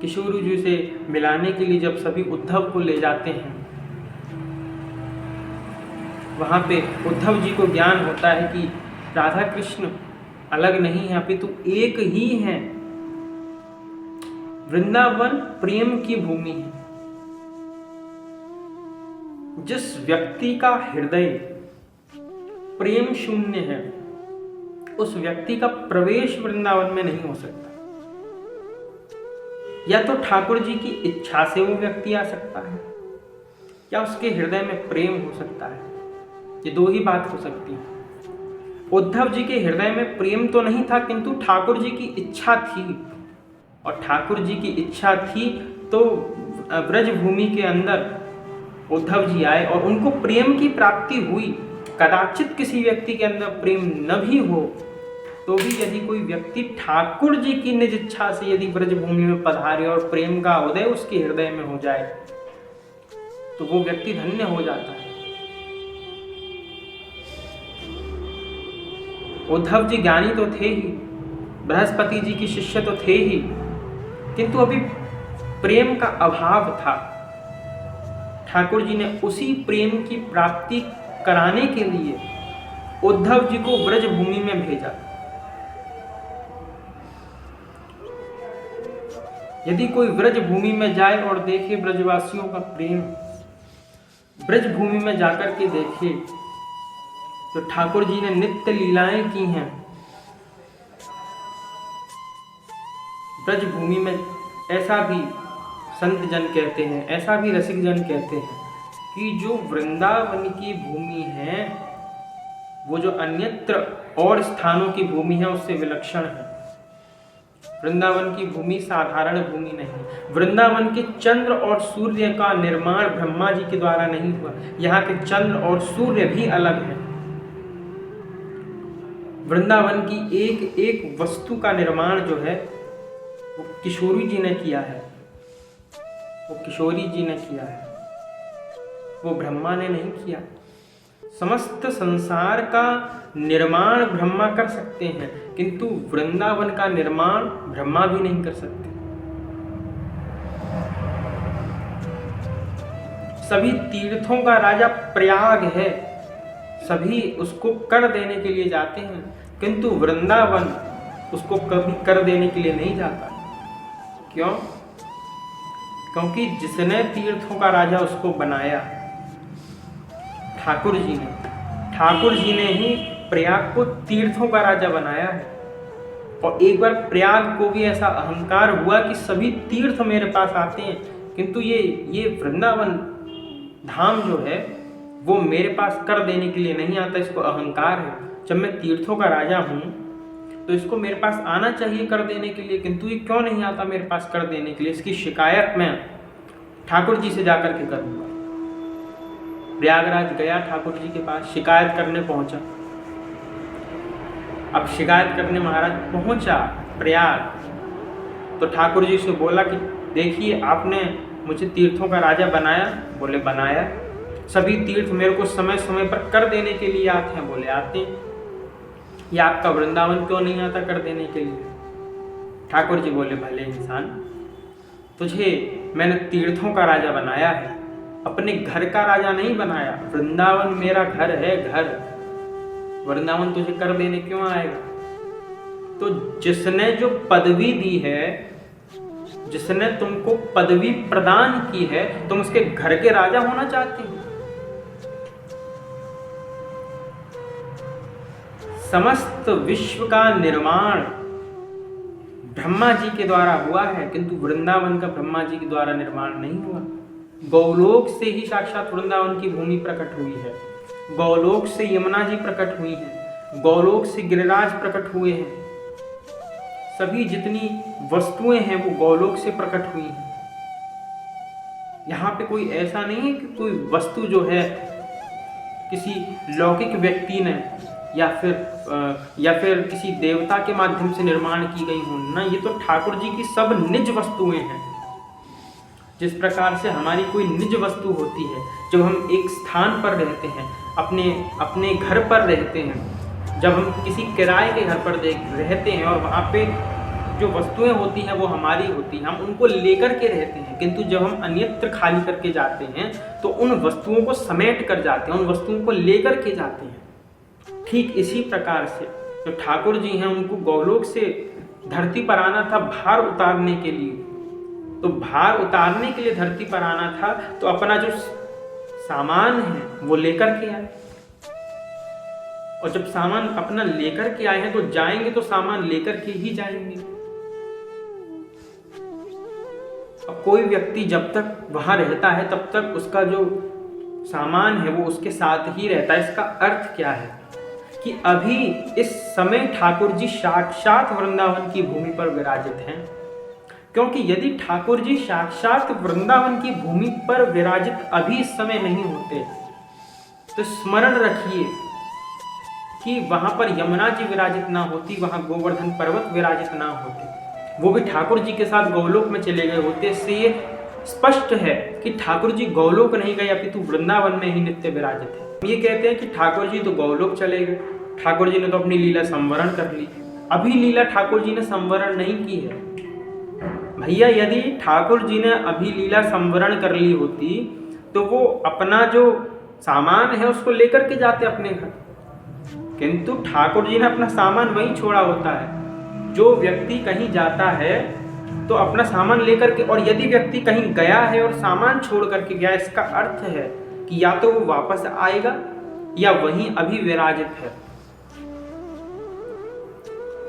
किशोरी जी से मिलाने के लिए जब सभी उद्धव को ले जाते हैं, वहां पे उद्धव जी को ज्ञान होता है कि राधा कृष्ण अलग नहीं है, अपितु एक ही है। वृंदावन प्रेम की भूमि है। जिस व्यक्ति का हृदय प्रेम शून्य है, उस व्यक्ति का प्रवेश वृंदावन में नहीं हो सकता। या तो ठाकुर जी की इच्छा से वो व्यक्ति आ सकता है, या उसके हृदय में प्रेम हो सकता है। ये दो ही बात हो सकती है। उद्धव जी के हृदय में प्रेम तो नहीं था, किंतु ठाकुर जी की इच्छा थी, और ठाकुर जी की इच्छा थी तो ब्रजभूमि के अंदर उद्धव जी आए और उनको प्रेम की प्राप्ति हुई। कदाचित किसी व्यक्ति के अंदर प्रेम न भी हो तो भी यदि कोई व्यक्ति ठाकुर जी की निज इच्छा से यदि ब्रजभूमि में पधारे और प्रेम का उदय उसके हृदय में हो जाए तो वो व्यक्ति धन्य हो जाता है। उद्धव जी ज्ञानी तो थे ही, बृहस्पति जी की शिष्य तो थे ही, किंतु अभी प्रेम का अभाव था। ठाकुर जी ने उसी प्रेम की प्राप्ति कराने के लिए उद्धव जी को ब्रजभूमि में भेजा। यदि कोई ब्रज भूमि में जाए और देखे ब्रजवासियों का प्रेम, ब्रज भूमि में जाकर के देखे तो ठाकुर जी ने नित्य लीलाएं की हैं। ब्रज भूमि में ऐसा भी संत जन कहते हैं, ऐसा भी रसिक जन कहते हैं कि जो वृंदावन की भूमि है वो जो अन्यत्र और स्थानों की भूमि है उससे विलक्षण है। वृंदावन की भूमि साधारण भूमि नहीं। वृंदावन के चंद्र और सूर्य का निर्माण ब्रह्मा जी के द्वारा नहीं हुआ। यहाँ के चंद्र और सूर्य भी अलग है। वृंदावन की एक एक वस्तु का निर्माण जो है वो किशोरी जी ने किया है, वो किशोरी जी ने किया है, वो ब्रह्मा ने नहीं किया। समस्त संसार का निर्माण ब्रह्मा कर सकते हैं, किंतु वृंदावन का निर्माण ब्रह्मा भी नहीं कर सकते। सभी तीर्थों का राजा प्रयाग है, सभी उसको कर देने के लिए जाते हैं, किंतु वृंदावन उसको कभी कर देने के लिए नहीं जाता। क्यों? क्योंकि जिसने तीर्थों का राजा उसको बनाया ठाकुर जी ने ही प्रयाग को तीर्थों का राजा बनाया है। और एक बार प्रयाग को भी ऐसा अहंकार हुआ कि सभी तीर्थ मेरे पास आते हैं, किंतु ये वृंदावन धाम जो है वो मेरे पास कर देने के लिए नहीं आता। इसको अहंकार है, जब मैं तीर्थों का राजा हूँ तो इसको मेरे पास आना चाहिए कर देने के लिए, किंतु ये क्यों नहीं आता मेरे पास कर देने के लिए। इसकी शिकायत मैं ठाकुर जी से जाकर के करूँगा। प्रयागराज गया, ठाकुर जी के पास शिकायत करने पहुंचा। अब शिकायत करने महाराज पहुंचा प्रयाग, तो ठाकुर जी से बोला कि देखिए आपने मुझे तीर्थों का राजा बनाया। बोले बनाया। सभी तीर्थ मेरे को समय समय पर कर देने के लिए आते हैं। बोले आते हैं। या आपका वृंदावन क्यों नहीं आता कर देने के लिए? ठाकुर जी बोले भले इंसान, तुझे मैंने तीर्थों का राजा बनाया है, अपने घर का राजा नहीं बनाया। वृंदावन मेरा घर है, घर। वृंदावन तुझे कर देने क्यों आएगा? तो जिसने जो पदवी दी है, जिसने तुमको पदवी प्रदान की है, तुम उसके घर के राजा होना चाहते हो? समस्त विश्व का निर्माण ब्रह्मा जी के द्वारा हुआ है, किंतु वृंदावन का ब्रह्मा जी के द्वारा निर्माण नहीं हुआ। गौलोक से ही साक्षात वृंदावन की भूमि प्रकट हुई है। गौलोक से यमुना जी प्रकट हुई हैं, गौलोक से गिरिराज प्रकट हुए हैं। सभी जितनी वस्तुएं हैं वो गौलोक से प्रकट हुई हैं। यहाँ पे कोई ऐसा नहीं है कि कोई वस्तु जो है किसी लौकिक व्यक्ति ने या फिर किसी देवता के माध्यम से निर्माण की गई हो ना। ये तो ठाकुर जी की सब निज वस्तुएं हैं। जिस प्रकार से हमारी कोई निज वस्तु होती है, जब हम एक स्थान पर रहते हैं, अपने घर पर रहते हैं, जब हम किसी किराए के घर पर रहते हैं और वहाँ पे जो वस्तुएं होती हैं वो हमारी होती हैं, हम उनको लेकर के रहते हैं, किंतु जब हम अन्यत्र खाली करके जाते हैं तो उन वस्तुओं को समेट कर जाते हैं, उन वस्तुओं को लेकर के जाते हैं। ठीक इसी प्रकार से जो ठाकुर जी हैं उनको गौलोक से धरती पर आना था भार उतारने के लिए। तो भार उतारने के लिए धरती पर आना था, तो अपना जो सामान है वो लेकर के आए। और जब सामान अपना लेकर के आए हैं तो जाएंगे तो सामान लेकर के ही जाएंगे। अब कोई व्यक्ति जब तक वहां रहता है तब तक उसका जो सामान है वो उसके साथ ही रहता है। इसका अर्थ क्या है कि अभी इस समय ठाकुर जी साक्षात वृंदावन की भूमि पर विराजित हैं। क्योंकि यदि ठाकुर जी साक्षात वृंदावन की भूमि पर विराजित अभी इस समय नहीं होते तो स्मरण रखिए कि वहां पर यमुना जी विराजित ना होती, वहां गोवर्धन पर्वत विराजित ना होते, वो भी ठाकुर जी के साथ गौलोक में चले गए होते। इससे ये स्पष्ट है कि ठाकुर जी गौलोक नहीं गए अपितु वृंदावन में ही नित्य विराजित है। ये कहते हैं कि ठाकुर जी तो गौलोक चले गए, ठाकुर जी ने तो अपनी लीला संवरण कर ली। अभी लीला ठाकुर जी ने संवरण नहीं की है भैया। यदि ठाकुर जी ने अभी लीला संवरण कर ली होती तो वो अपना जो सामान है उसको लेकर के जाते अपने घर, किंतु ठाकुर जी ने अपना सामान वहीं छोड़ा होता है। जो व्यक्ति कहीं जाता है तो अपना सामान लेकर के, और यदि व्यक्ति कहीं गया है और सामान छोड़ करके गया, इसका अर्थ है कि या तो वो वापस आएगा या वहीं अभी विराजित है।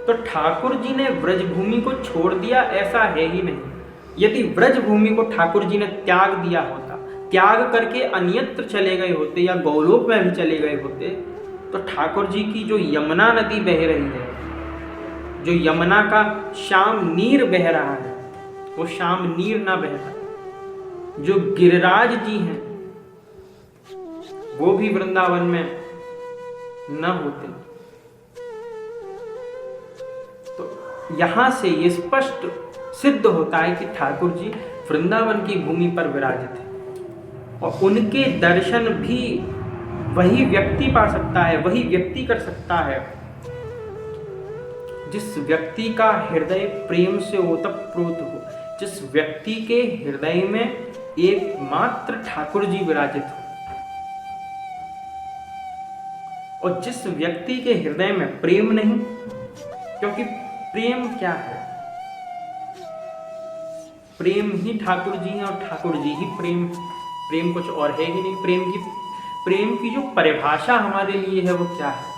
तो ठाकुर जी ने ब्रजभूमि को छोड़ दिया ऐसा है ही नहीं। यदि ब्रजभूमि को ठाकुर जी ने त्याग दिया होता, त्याग करके अन्यत्र चले गए होते या गौलोक में भी चले गए होते, तो ठाकुर जी की जो यमुना नदी बह रही है, जो यमुना का श्याम नीर बह रहा है, वो श्याम नीर ना बहता। जो गिरिराज जी हैं वो भी वृंदावन में न होते। तो यहां से ये स्पष्ट सिद्ध होता है कि ठाकुर जी वृंदावन की भूमि पर विराजित है, और उनके दर्शन भी वही व्यक्ति पा सकता है, वही व्यक्ति कर सकता है जिस व्यक्ति का हृदय प्रेम से ओतप्रोत हो, जिस व्यक्ति के हृदय में एकमात्र ठाकुर जी विराजित हो। और जिस व्यक्ति के हृदय में प्रेम नहीं, क्योंकि प्रेम क्या है? प्रेम ही ठाकुर जी हैं और ठाकुर जी ही प्रेम। प्रेम कुछ और है ही नहीं। प्रेम की जो परिभाषा हमारे लिए है वो क्या है?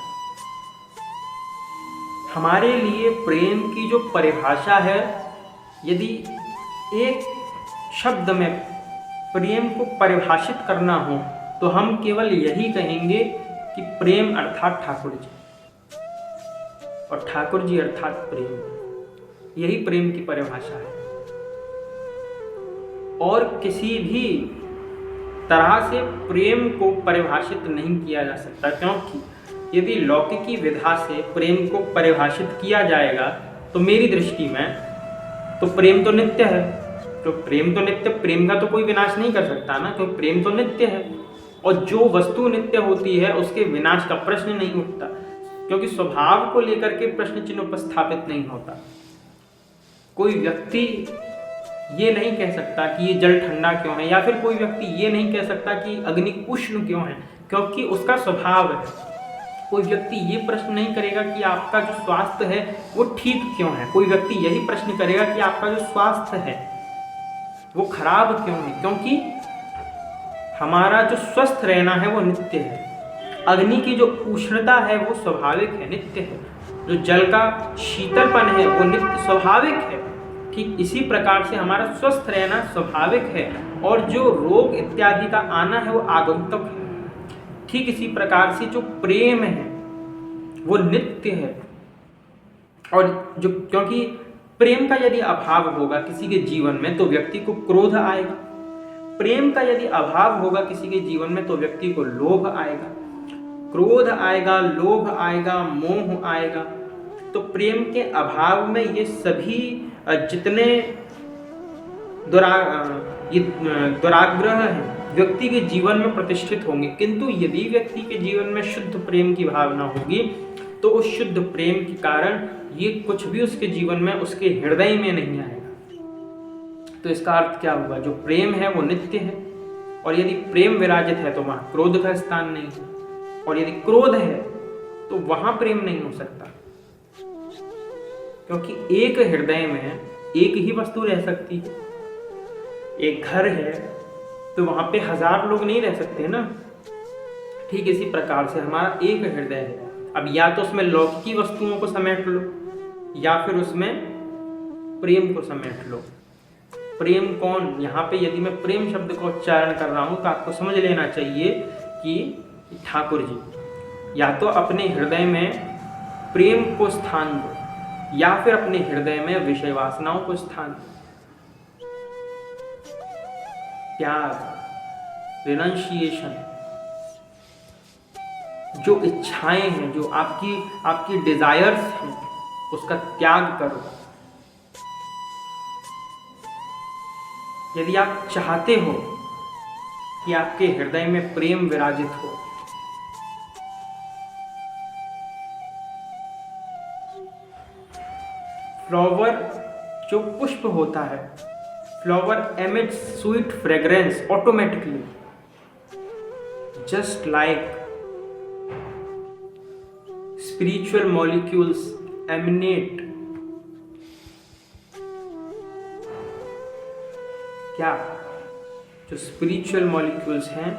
हमारे लिए प्रेम की जो परिभाषा है, यदि एक शब्द में प्रेम को परिभाषित करना हो तो हम केवल यही कहेंगे कि प्रेम अर्थात ठाकुर जी, और ठाकुर जी अर्थात प्रेम। यही प्रेम की परिभाषा है। और किसी भी तरह से प्रेम को परिभाषित नहीं किया जा सकता, क्योंकि यदि लौकिकी विधा से प्रेम को परिभाषित किया जाएगा तो मेरी दृष्टि में तो प्रेम तो नित्य है। तो प्रेम तो नित्य, प्रेम का तो कोई विनाश नहीं कर सकता ना, क्योंकि प्रेम तो नित्य है। और जो वस्तु नित्य होती है उसके विनाश का प्रश्न नहीं उठता, क्योंकि स्वभाव को लेकर के प्रश्न चिन्ह उपस्थापित नहीं होता। कोई व्यक्ति ये नहीं कह सकता कि ये जल ठंडा क्यों है, या फिर कोई व्यक्ति ये नहीं कह सकता कि अग्नि उष्ण क्यों है, क्योंकि उसका स्वभाव है। कोई व्यक्ति ये प्रश्न नहीं करेगा कि आपका जो स्वास्थ्य है वो ठीक क्यों है। कोई व्यक्ति यही प्रश्न करेगा कि आपका जो स्वास्थ्य है वो खराब क्यों है, क्योंकि हमारा जो स्वस्थ रहना है वो नित्य है। अग्नि की जो उष्णता है वो स्वाभाविक है, नित्य है। जो जल का शीतलपन है वो नित्य स्वाभाविक है। ठीक इसी प्रकार से हमारा स्वस्थ रहना स्वाभाविक है, और जो रोग इत्यादि का आना है वो आगंतुक है। ठीक इसी प्रकार से जो प्रेम है वो नित्य है। और जो, क्योंकि प्रेम का यदि अभाव होगा किसी के जीवन में तो व्यक्ति को क्रोध आएगा। प्रेम का यदि अभाव होगा किसी के जीवन में तो व्यक्ति को लोभ आएगा, क्रोध आएगा, लोभ आएगा, मोह आएगा। तो प्रेम के अभाव में ये सभी जितने दुराग्रह हैं व्यक्ति के जीवन में प्रतिष्ठित होंगे। किंतु यदि व्यक्ति के जीवन में शुद्ध प्रेम की भावना होगी तो उस शुद्ध प्रेम के कारण ये कुछ भी उसके जीवन में, उसके हृदय में नहीं आएगा। तो इसका अर्थ क्या होगा? जो प्रेम है वो नित्य है, और यदि प्रेम विराजित है तो वहाँ क्रोध का स्थान नहीं है, और यदि क्रोध है तो वहाँ प्रेम नहीं हो सकता, क्योंकि एक हृदय में एक ही वस्तु रह सकती है। एक घर है तो वहाँ पे 1000 लोग नहीं रह सकते ना। ठीक इसी प्रकार से हमारा एक हृदय है। अब या तो उसमें लौकिकी वस्तुओं को समेट लो या फिर उसमें प्रेम को समेट लो। प्रेम कौन? यहाँ पे यदि मैं प्रेम शब्द का उच्चारण कर रहा हूँ तो आपको समझ लेना चाहिए कि ठाकुर जी या तो अपने हृदय में प्रेम को स्थान दो या फिर अपने हृदय में विषय वासनाओं को स्थान दो। त्याग, रिनंशिएशन, जो इच्छाएं हैं, जो आपकी डिजायर्स हैं, उसका त्याग करो। यदि आप चाहते हो कि आपके हृदय में प्रेम विराजित हो, फ्लावर जो पुष्प होता है, flower emits sweet fragrance automatically, just like spiritual molecules emanate क्या जो स्पिरिचुअल मॉलिक्यूल्स हैं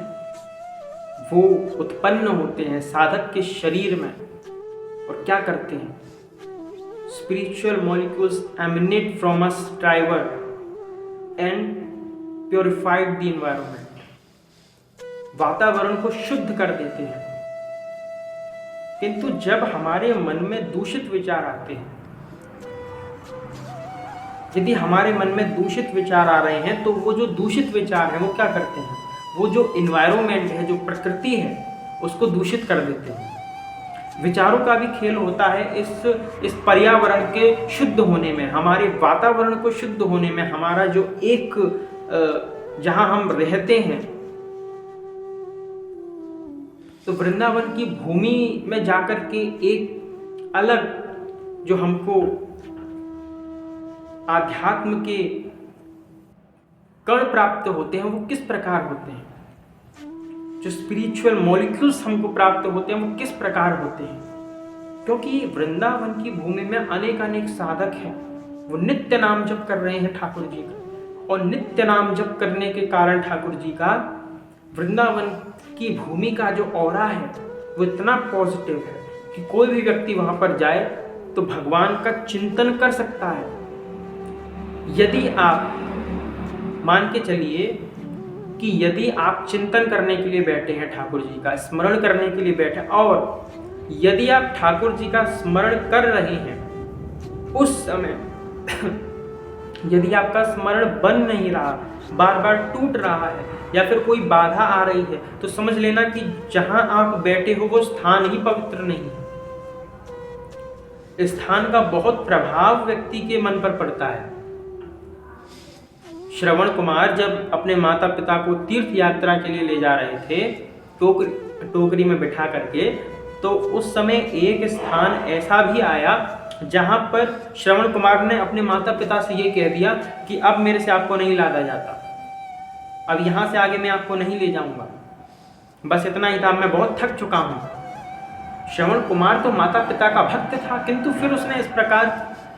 वो उत्पन्न होते हैं साधक के शरीर में, और क्या करते हैं? Spiritual molecules eminent from a striver and purified the environment, वातावरण को शुद्ध कर देते हैं। किंतु जब हमारे मन में दूषित विचार आते हैं, यदि हमारे मन में दूषित विचार आ रहे हैं, तो वो जो दूषित विचार है वो क्या करते हैं? वो जो इन्वायरमेंट है, जो प्रकृति है, उसको दूषित कर देते हैं। विचारों का भी खेल होता है इस पर्यावरण के शुद्ध होने में, हमारे वातावरण को शुद्ध होने में। हमारा जो एक जहां हम रहते हैं, तो वृंदावन की भूमि में जाकर के एक अलग जो हमको आध्यात्म के कण प्राप्त होते हैं, वो किस प्रकार होते हैं? जो स्पिरिचुअल मॉलिक्यूल्स हमको प्राप्त होते हैं वो किस प्रकार होते हैं? क्योंकि वृंदावन की भूमि में अनेक साधक हैं, वो नित्य नाम जप कर रहे हैं ठाकुर जी का, और नित्य नाम जप करने के कारण ठाकुर जी का वृंदावन की भूमि का जो ऑरा है वो इतना पॉजिटिव है कि कोई भी व्यक्ति वहां पर जाए तो भगवान का चिंतन कर सकता है। यदि आप मान के चलिए कि यदि आप चिंतन करने के लिए बैठे हैं, ठाकुर जी का स्मरण करने के लिए बैठे, और यदि आप ठाकुर जी का स्मरण कर रहे हैं, उस समय यदि आपका स्मरण बन नहीं रहा, बार बार टूट रहा है, या फिर कोई बाधा आ रही है, तो समझ लेना कि जहां आप बैठे हो वो स्थान ही पवित्र नहीं है। स्थान का बहुत प्रभाव व्यक्ति के मन पर पड़ता है। श्रवण कुमार जब अपने माता पिता को तीर्थ यात्रा के लिए ले जा रहे थे टोकरी में बिठा करके, तो उस समय एक स्थान ऐसा भी आया जहां पर श्रवण कुमार ने अपने माता पिता से ये कह दिया कि अब मेरे से आपको नहीं लादा जाता, अब यहाँ से आगे मैं आपको नहीं ले जाऊंगा, बस इतना ही था, मैं बहुत थक चुका हूँ। श्रवण कुमार तो माता पिता का भक्त था, किंतु फिर उसने इस प्रकार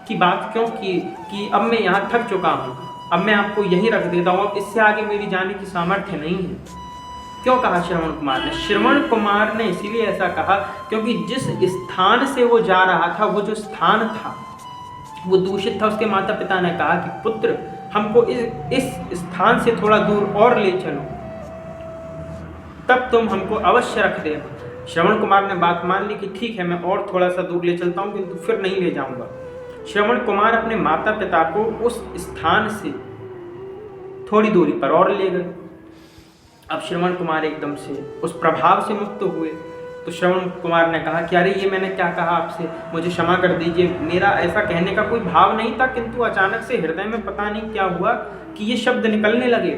की बात क्यों की कि अब मैं यहाँ थक चुका हूँ, अब मैं आपको यहीं रख देता हूँ, अब इससे आगे मेरी जाने की सामर्थ्य नहीं है। क्यों कहा श्रवण कुमार ने? श्रवण कुमार ने इसीलिए ऐसा कहा क्योंकि जिस स्थान से वो जा रहा था, वो जो स्थान था वो दूषित था। उसके माता पिता ने कहा कि पुत्र, हमको इस स्थान से थोड़ा दूर और ले चलो, तब तुम हमको अवश्य रख देना। श्रवण कुमार ने बात मान ली कि ठीक है, मैं और थोड़ा सा दूर ले चलता हूँ, किंतु फिर नहीं ले जाऊंगा। श्रवण कुमार अपने माता पिता को उस स्थान से थोड़ी दूरी पर और ले गए। अब श्रवण कुमार एकदम से उस प्रभाव से मुक्त हुए, तो श्रवण कुमार ने कहा कि अरे ये मैंने क्या कहा आपसे, मुझे क्षमा कर दीजिए, मेरा ऐसा कहने का कोई भाव नहीं था, किंतु अचानक से हृदय में पता नहीं क्या हुआ कि ये शब्द निकलने लगे।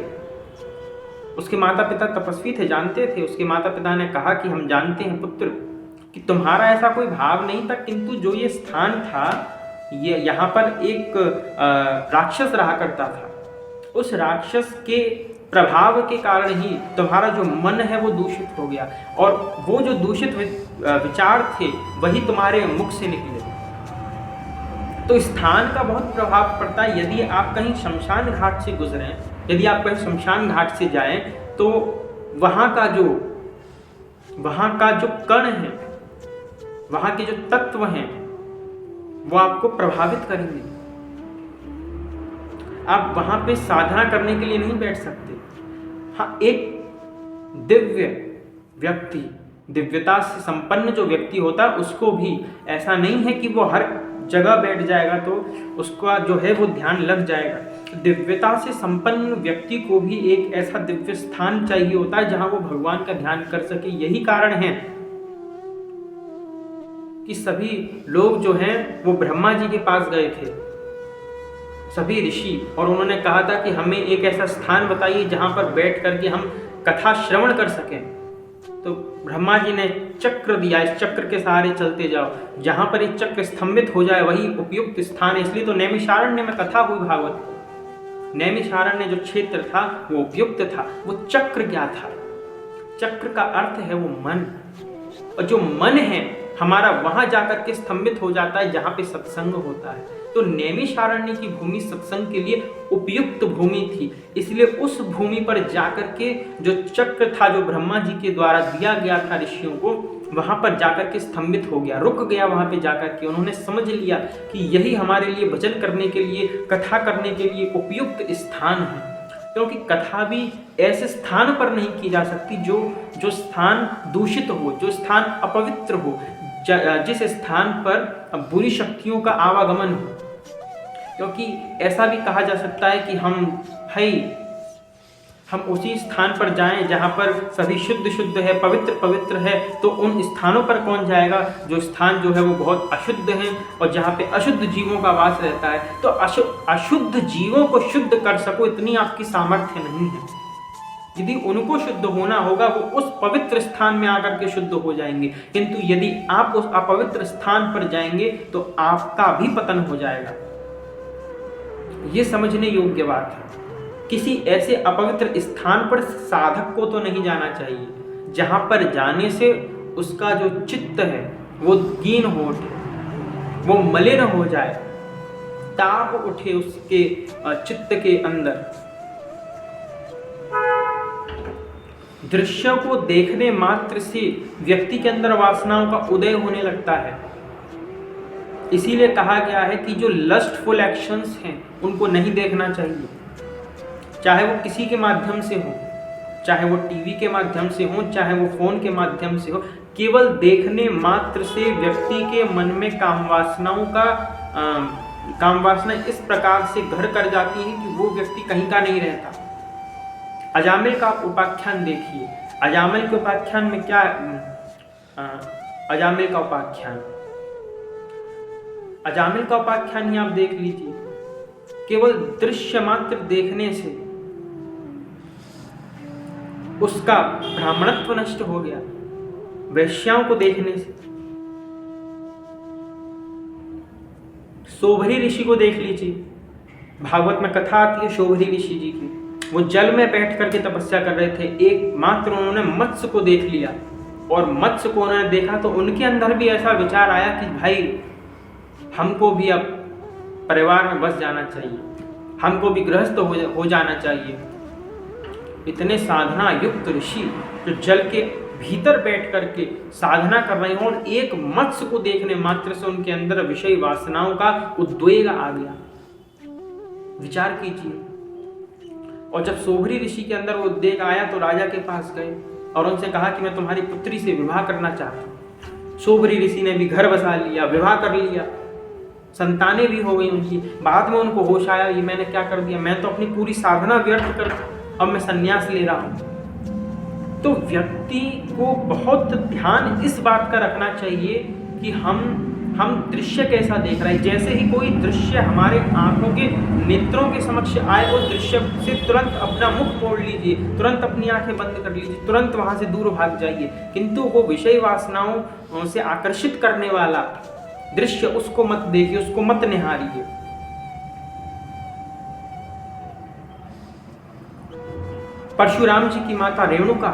उसके माता पिता तपस्वी थे, जानते थे। उसके माता पिता ने कहा कि हम जानते हैं पुत्र कि तुम्हारा ऐसा कोई भाव नहीं था, किंतु जो ये स्थान था, ये यहाँ पर एक राक्षस रहा करता था, उस राक्षस के प्रभाव के कारण ही तुम्हारा जो मन है वो दूषित हो गया, और वो जो दूषित विचार थे वही तुम्हारे मुख से निकले। तो स्थान का बहुत प्रभाव पड़ता है। यदि आप कहीं शमशान घाट से गुजरें, यदि आप कहीं शमशान घाट से जाएं, तो वहाँ का जो कण है, वहाँ के जो तत्व हैं, वो आपको प्रभावित करेंगे। आप वहाँ पे साधना करने के लिए नहीं बैठ सकते। हाँ, एक दिव्य व्यक्ति, दिव्यता से संपन्न जो व्यक्ति होता है, उसको भी ऐसा नहीं है कि वो हर जगह बैठ जाएगा तो उसका जो है वो ध्यान लग जाएगा। दिव्यता से संपन्न व्यक्ति को भी एक ऐसा दिव्य स्थान चाहिए होता है जहाँ वो भगवान का ध्यान कर सके। यही कारण है कि सभी लोग जो हैं वो ब्रह्मा जी के पास गए थे, सभी ऋषि, और उन्होंने कहा था कि हमें एक ऐसा स्थान बताइए जहां पर बैठ करके हम कथा श्रवण कर सकें। तो ब्रह्मा जी ने चक्र दिया, इस चक्र के सहारे चलते जाओ, जहां पर एक चक्र स्तंभित हो जाए वही उपयुक्त स्थान है। इसलिए तो नैमिषारण्य में कथा हुई भागवत। नैमिषारण्य जो क्षेत्र था वो उपयुक्त था। वो चक्र क्या था? चक्र का अर्थ है वो मन, और जो मन है हमारा वहां जाकर के स्तंभित हो जाता है जहां पे सत्संग होता है। तो नैमिषारण्य की भूमि सत्संग के लिए उपयुक्त भूमि थी, इसलिए उस भूमि पर जाकर के जो चक्र था, जो ब्रह्मा जी के द्वारा दिया गया था ऋषियों को, वहां पर जाकर के स्तंभित हो गया, रुक गया। वहां पे जाकर के उन्होंने समझ लिया कि यही हमारे लिए भजन करने के लिए, कथा करने के लिए उपयुक्त स्थान है। क्योंकि कथा भी ऐसे स्थान पर नहीं की जा सकती जो स्थान दूषित हो, जो स्थान अपवित्र हो, जिस स्थान पर बुरी शक्तियों का आवागमन हो। क्योंकि ऐसा भी कहा जा सकता है कि हम उसी स्थान पर जाएं जहां पर सभी शुद्ध शुद्ध है, पवित्र पवित्र है। तो उन स्थानों पर कौन जाएगा जो स्थान जो है वो बहुत अशुद्ध है और जहां पे अशुद्ध जीवों का वास रहता है। तो अशुद्ध जीवों को शुद्ध कर सको, इतनी आपकी सामर्थ्य नहीं है। यदि उनको शुद्ध होना होगा, वो उस पवित्र स्थान में आकर के शुद्ध हो जाएंगे। किंतु यदि आप उस अपवित्र स्थान पर जाएंगे तो आपका भी पतन हो जाएगा। ये समझने योग्य बात है। किसी ऐसे अपवित्र स्थान पर साधक को तो नहीं जाना चाहिए जहां पर जाने से उसका जो चित्त है वो दीन हो उठे, वो मलिन हो जाए, ताप उठे उसके चित्त के अंदर। दृश्यों को देखने मात्र से व्यक्ति के अंदर वासनाओं का उदय होने लगता है। इसीलिए कहा गया है कि जो लस्टफुल एक्शंस हैं उनको नहीं देखना चाहिए, चाहे वो किसी के माध्यम से हो, चाहे वो टीवी के माध्यम से हो, चाहे वो फोन के माध्यम से हो। केवल देखने मात्र से व्यक्ति के मन में काम वासना इस प्रकार से घर कर जाती है कि वो व्यक्ति कहीं का नहीं रहता। अजामिल का उपाख्यान देखिए। अजामिल के उपाख्यान में क्या, अजामिल का उपाख्यान ही आप देख लीजिए। केवल दृश्य मात्र देखने से उसका ब्राह्मणत्व नष्ट हो गया, वैश्याओं को देखने से। शोभरी ऋषि को देख लीजिए, भागवत में कथा आती है शोभरी ऋषि जी की। वो जल में बैठ करके तपस्या कर रहे थे, एक मात्र उन्होंने मत्स्य को देख लिया, और मत्स्य को उन्होंने देखा तो उनके अंदर भी ऐसा विचार आया कि भाई हमको भी अब परिवार में बस जाना चाहिए, हमको भी गृहस्थ हो जाना चाहिए। इतने साधना युक्त ऋषि जो जल के भीतर बैठ करके साधना कर रहे हों और एक मत्स्य को देखने मात्र से उनके अंदर विषय वासनाओं का उद्वेग आ गया। विचार कीजिए। और जब शोभरी ऋषि के अंदर वो उद्वेग आया तो राजा के पास गए और उनसे कहा कि मैं तुम्हारी पुत्री से विवाह करना चाहता हूँ। शोभरी ऋषि ने भी घर बसा लिया, विवाह कर लिया, संतानें भी हो गई उनकी। बाद में उनको होश आया, ये मैंने क्या कर दिया, मैं तो अपनी पूरी साधना व्यर्थ कर, अब मैं संन्यास ले रहा हूँ। तो व्यक्ति को बहुत ध्यान इस बात का रखना चाहिए कि हम दृश्य कैसा देख रहे हैं। जैसे ही कोई दृश्य हमारे आंखों के नेत्रों के समक्ष आए, वो दृश्य से तुरंत अपना मुख मोड़ लीजिए, तुरंत अपनी आंखें बंद कर लीजिए, तुरंत वहां से दूर भाग जाइए। किंतु वो विषय वासनाओं से आकर्षित करने वाला दृश्य, उसको मत देखिए, उसको मत निहारिए। परशुराम जी की माता रेणुका,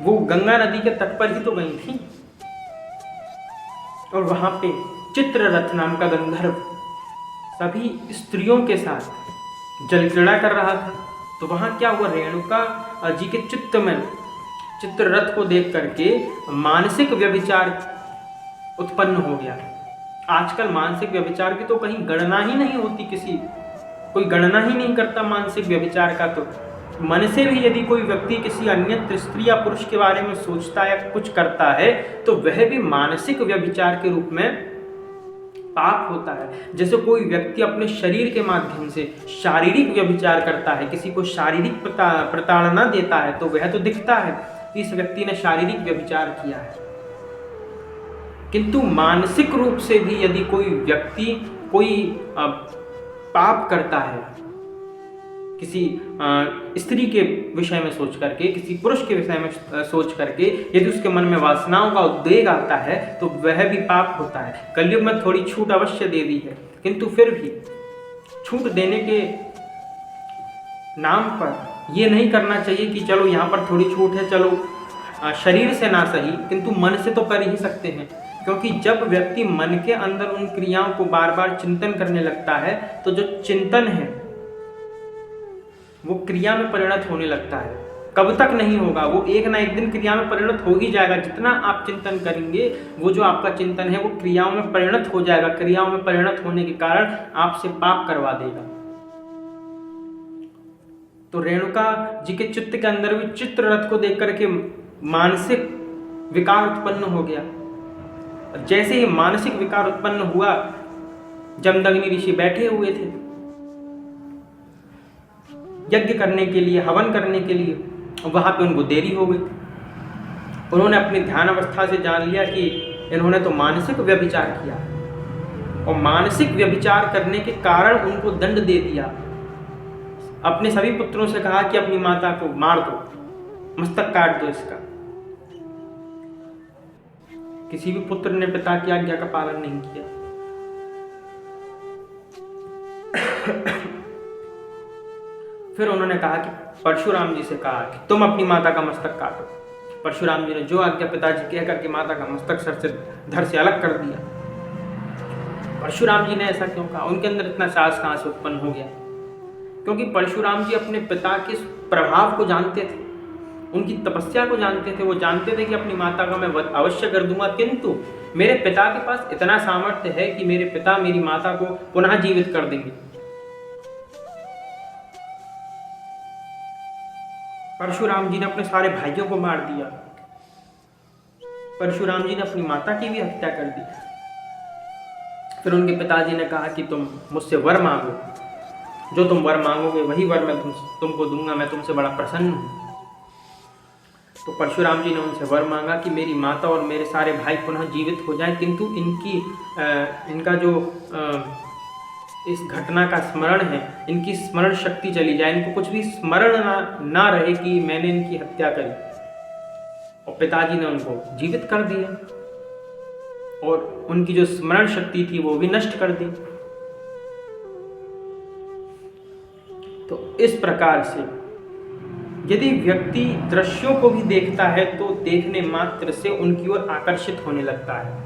वो गंगा नदी के तट पर ही तो गई थी, और वहां पे चित्ररथ नाम का गंधर्व सभी स्त्रियों के साथ जल क्रीड़ा कर रहा था। तो वहां क्या हुआ, रेणुका जी के चित्त में चित्ररथ को देख करके मानसिक व्यभिचार उत्पन्न हो गया। आजकल मानसिक व्यभिचार की तो कहीं गणना ही नहीं होती, कोई गणना ही नहीं करता मानसिक व्यभिचार का। तो मन से भी यदि कोई व्यक्ति किसी अन्य स्त्री या पुरुष के बारे में सोचता है, कुछ करता है, तो वह भी मानसिक व्यभिचार के रूप में पाप होता है। जैसे कोई व्यक्ति अपने शरीर के माध्यम से शारीरिक व्यभिचार करता है, किसी को शारीरिक प्रताड़ना देता है, तो वह तो दिखता है कि इस व्यक्ति ने शारीरिक व्यभिचार किया है। किंतु मानसिक रूप से भी यदि कोई व्यक्ति कोई पाप करता है, किसी स्त्री के विषय में सोच करके, किसी पुरुष के विषय में सोच करके यदि उसके मन में वासनाओं का उद्वेग आता है, तो वह भी पाप होता है। कलयुग में थोड़ी छूट अवश्य दे दी है, किंतु फिर भी छूट देने के नाम पर ये नहीं करना चाहिए कि चलो यहाँ पर थोड़ी छूट है, चलो शरीर से ना सही किंतु मन से तो कर ही सकते हैं, क्योंकि जब व्यक्ति मन के अंदर उन क्रियाओं को बार बार चिंतन करने लगता है तो जो चिंतन है वो क्रिया में परिणत होने लगता है। कब तक नहीं होगा, वो एक ना एक दिन क्रिया में परिणत हो ही जाएगा। जितना आप चिंतन करेंगे वो जो आपका चिंतन है वो क्रियाओं में परिणत हो जाएगा। क्रियाओं में परिणत होने के कारण आपसे पाप करवा देगा। तो रेणुका जी के चित्त के अंदर भी चित्ररथ को देख करके मानसिक विकार उत्पन्न हो गया। जैसे ही मानसिक विकार उत्पन्न हुआ, जमदग्नि ऋषि बैठे हुए थे यज्ञ करने के लिए, हवन करने के लिए, वहां पे उनको देरी हो गई। उन्होंने अपनी ध्यान अवस्था से जान लिया कि इन्होंने तो मानसिक व्यभिचार किया, और मानसिक व्यभिचार करने के कारण उनको दंड दे दिया। अपने सभी पुत्रों से कहा कि अपनी माता को मार दो, मस्तक काट दो इसका। किसी भी पुत्र ने पिता की आज्ञा का पालन नहीं किया। फिर उन्होंने कहा कि परशुराम जी से कहा कि तुम अपनी माता का मस्तक काटो। परशुराम जी ने जो आज्ञा पिताजी कह करके माता का मस्तक सर से धड़ से अलग कर दिया। परशुराम जी ने ऐसा क्यों कहा? उनके अंदर इतना साहस कहां से उत्पन्न हो गया? क्योंकि परशुराम जी अपने पिता के प्रभाव को जानते थे, उनकी तपस्या को जानते थे। वो जानते थे कि अपनी माता का मैं वध अवश्य कर दूंगा, किंतु मेरे पिता के पास इतना सामर्थ्य है कि मेरे पिता मेरी माता को पुनः जीवित कर देंगे। परशुराम जी ने अपने सारे भाइयों को मार दिया। परशुराम जी ने अपनी माता की भी हत्या कर दी। फिर उनके पिताजी ने कहा कि तुम मुझसे वर मांगो, जो तुम वर मांगोगे वही वर मैं तुमको दूंगा, मैं तुमसे बड़ा प्रसन्न हूं। तो परशुराम जी ने उनसे वर मांगा कि मेरी माता और मेरे सारे भाई पुनः जीवित हो जाएं, किंतु इनका जो इस घटना का स्मरण है, इनकी स्मरण शक्ति चली जाए, इनको कुछ भी स्मरण ना रहे कि मैंने इनकी हत्या करी। और पिताजी ने उनको जीवित कर दिया और उनकी जो स्मरण शक्ति थी वो भी नष्ट कर दी। तो इस प्रकार से यदि व्यक्ति दृश्यों को भी देखता है तो देखने मात्र से उनकी ओर आकर्षित होने लगता है।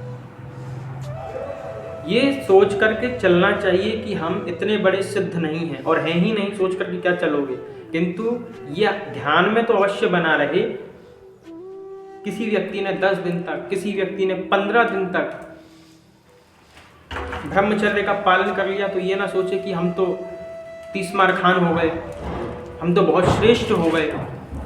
ये सोच करके चलना चाहिए कि हम इतने बड़े सिद्ध नहीं हैं, और हैं ही नहीं, सोच करके क्या चलोगे। किंतु यह ध्यान में तो अवश्य बना रहे। किसी व्यक्ति ने 10 दिन तक, किसी व्यक्ति ने 15 दिन तक ब्रह्मचर्य का पालन कर लिया, तो ये ना सोचे कि हम तो 30 मार खान हो गए, हम तो बहुत श्रेष्ठ हो गए।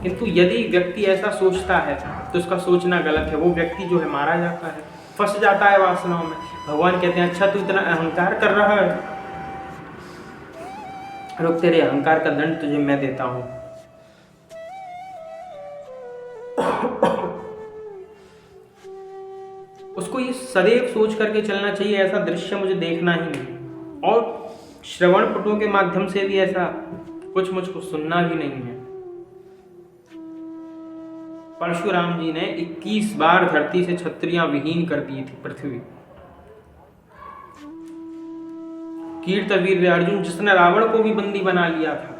किंतु यदि व्यक्ति ऐसा सोचता है तो उसका सोचना गलत है। वो व्यक्ति जो है मारा जाता है, फंस जाता है वासनाओं में। भगवान कहते हैं अच्छा तू इतना अहंकार कर रहा है, रुक तेरे अहंकार का दंड तुझे मैं देता हूं। उसको ये सदैव सोच करके चलना चाहिए ऐसा दृश्य मुझे देखना ही नहीं, और श्रवण पटुओं के माध्यम से भी ऐसा कुछ मुझको सुनना भी नहीं है। परशुराम जी ने 21 बार धरती से क्षत्रियां विहीन कर दी थी पृथ्वी। कीर्तवीर अर्जुन जिसने रावण को भी बंदी बना लिया था,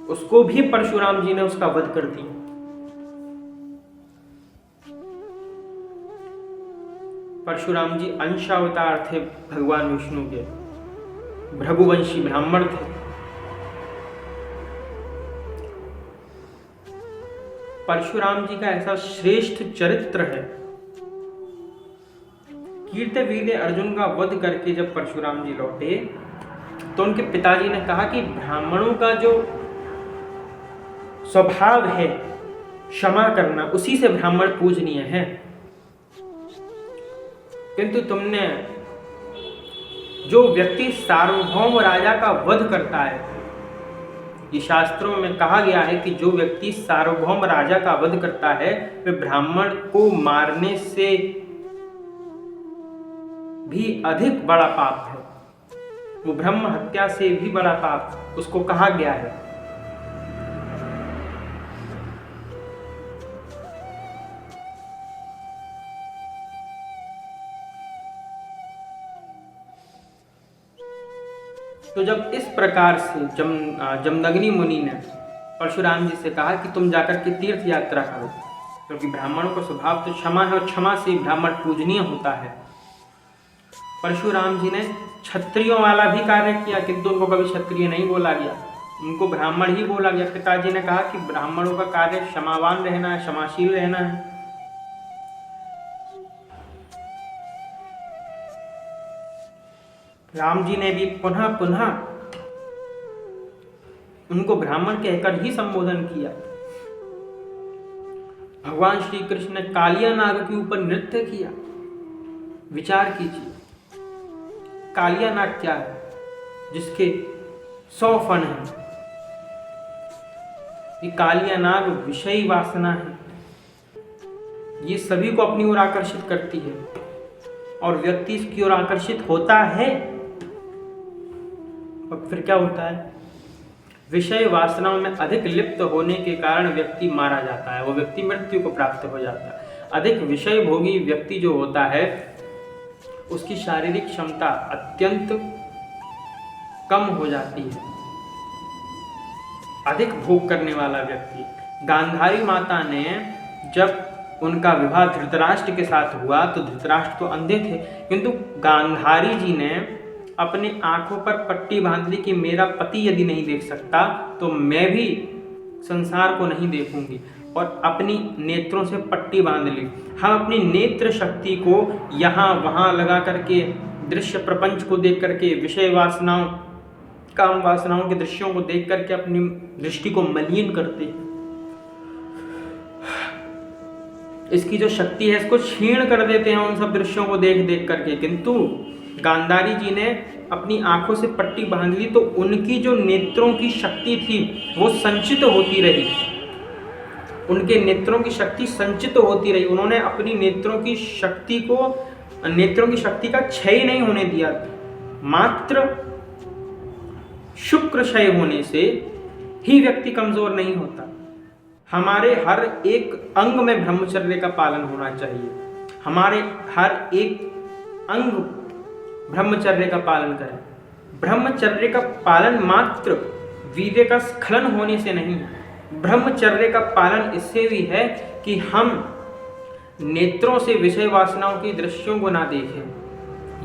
उसको भी परशुराम जी ने उसका वध कर दिया। परशुराम जी अंशावतार थे भगवान विष्णु के, भृगुवंशी ब्राह्मण थे। परशुराम जी का ऐसा श्रेष्ठ चरित्र है। कीर्तवीर अर्जुन का वध करके जब परशुराम जी लौटे तो उनके पिताजी ने कहा कि ब्राह्मणों का जो स्वभाव है क्षमा करना, उसी से ब्राह्मण पूजनीय है। किंतु तुमने, जो व्यक्ति सार्वभौम राजा का वध करता है, ये शास्त्रों में कहा गया है कि जो व्यक्ति सार्वभौम राजा का वध करता है वह ब्राह्मण को मारने से भी अधिक बड़ा पाप है, वो ब्रह्म हत्या से भी बड़ा पाप उसको कहा गया है। तो जब इस प्रकार से जमदग्नि मुनि ने परशुराम जी से कहा कि तुम जाकर के तीर्थ यात्रा करो, क्योंकि ब्राह्मणों का स्वभाव तो क्षमा है और क्षमा से ब्राह्मण पूजनीय होता है। परशुराम जी ने क्षत्रियों वाला भी कार्य किया, किंतु उनको कभी क्षत्रिय नहीं बोला गया, उनको ब्राह्मण ही बोला गया। पिताजी ने कहा कि ब्राह्मणों का कार्य क्षमावान रहना है, क्षमाशील रहना है। राम जी ने भी पुनः पुनः उनको ब्राह्मण कहकर ही संबोधन किया। भगवान श्री कृष्ण ने कालिया नाग के ऊपर नृत्य किया। विचार कीजिए, कालिया नाग क्या है? जिसके 100 फन हैं। ये कालिया नाग विषयी वासना है, ये सभी को अपनी ओर आकर्षित करती है और व्यक्ति इसकी ओर आकर्षित होता है और फिर क्या होता है? विषय वासनाओं में अधिक लिप्त होने के कारण व्यक्ति मारा जाता है, वो व्यक्ति मृत्यु को प्राप्त हो जाता है। अधिक विषय भोगी व्यक्ति जो होता है उसकी शारीरिक क्षमता अत्यंत कम हो जाती है। अधिक भोग करने वाला व्यक्ति, गांधारी माता ने जब उनका विवाह धृतराष्ट्र के साथ हुआ तो धृतराष्ट्र तो अंधे थे, किंतु गांधारी जी ने अपनी आंखों पर पट्टी बांध ली कि मेरा पति यदि नहीं देख सकता तो मैं भी संसार को नहीं देखूंगी, और अपनी नेत्रों से पट्टी बांध ली। हम अपनी नेत्र शक्ति को यहाँ वहाँ लगा करके, दृश्य प्रपंच को देख करके, विषय वासनाओं, काम वासनाओं के दृश्यों को देख करके अपनी दृष्टि को मलिन करते हैं। इसकी जो शक्ति है इसको क्षीण कर देते हैं उन सब दृश्यों को देख देख करके। किंतु गांधारी जी ने अपनी आंखों से पट्टी बांध ली तो उनकी जो नेत्रों की शक्ति थी वो संचित होती रही, उनके नेत्रों की शक्ति संचित होती रही। उन्होंने अपनी नेत्रों की शक्ति का क्षय नहीं होने दिया। मात्र शुक्र क्षय होने से ही व्यक्ति कमजोर नहीं होता। हमारे हर एक अंग में ब्रह्मचर्य का पालन होना चाहिए। हमारे हर एक अंग ब्रह्मचर्य का पालन करें। ब्रह्मचर्य का पालन मात्र वीर्य का स्खलन होने से नहीं है। ब्रह्मचर्य का पालन इससे भी है कि हम नेत्रों से विषय वासनाओं के दृश्यों को ना देखें।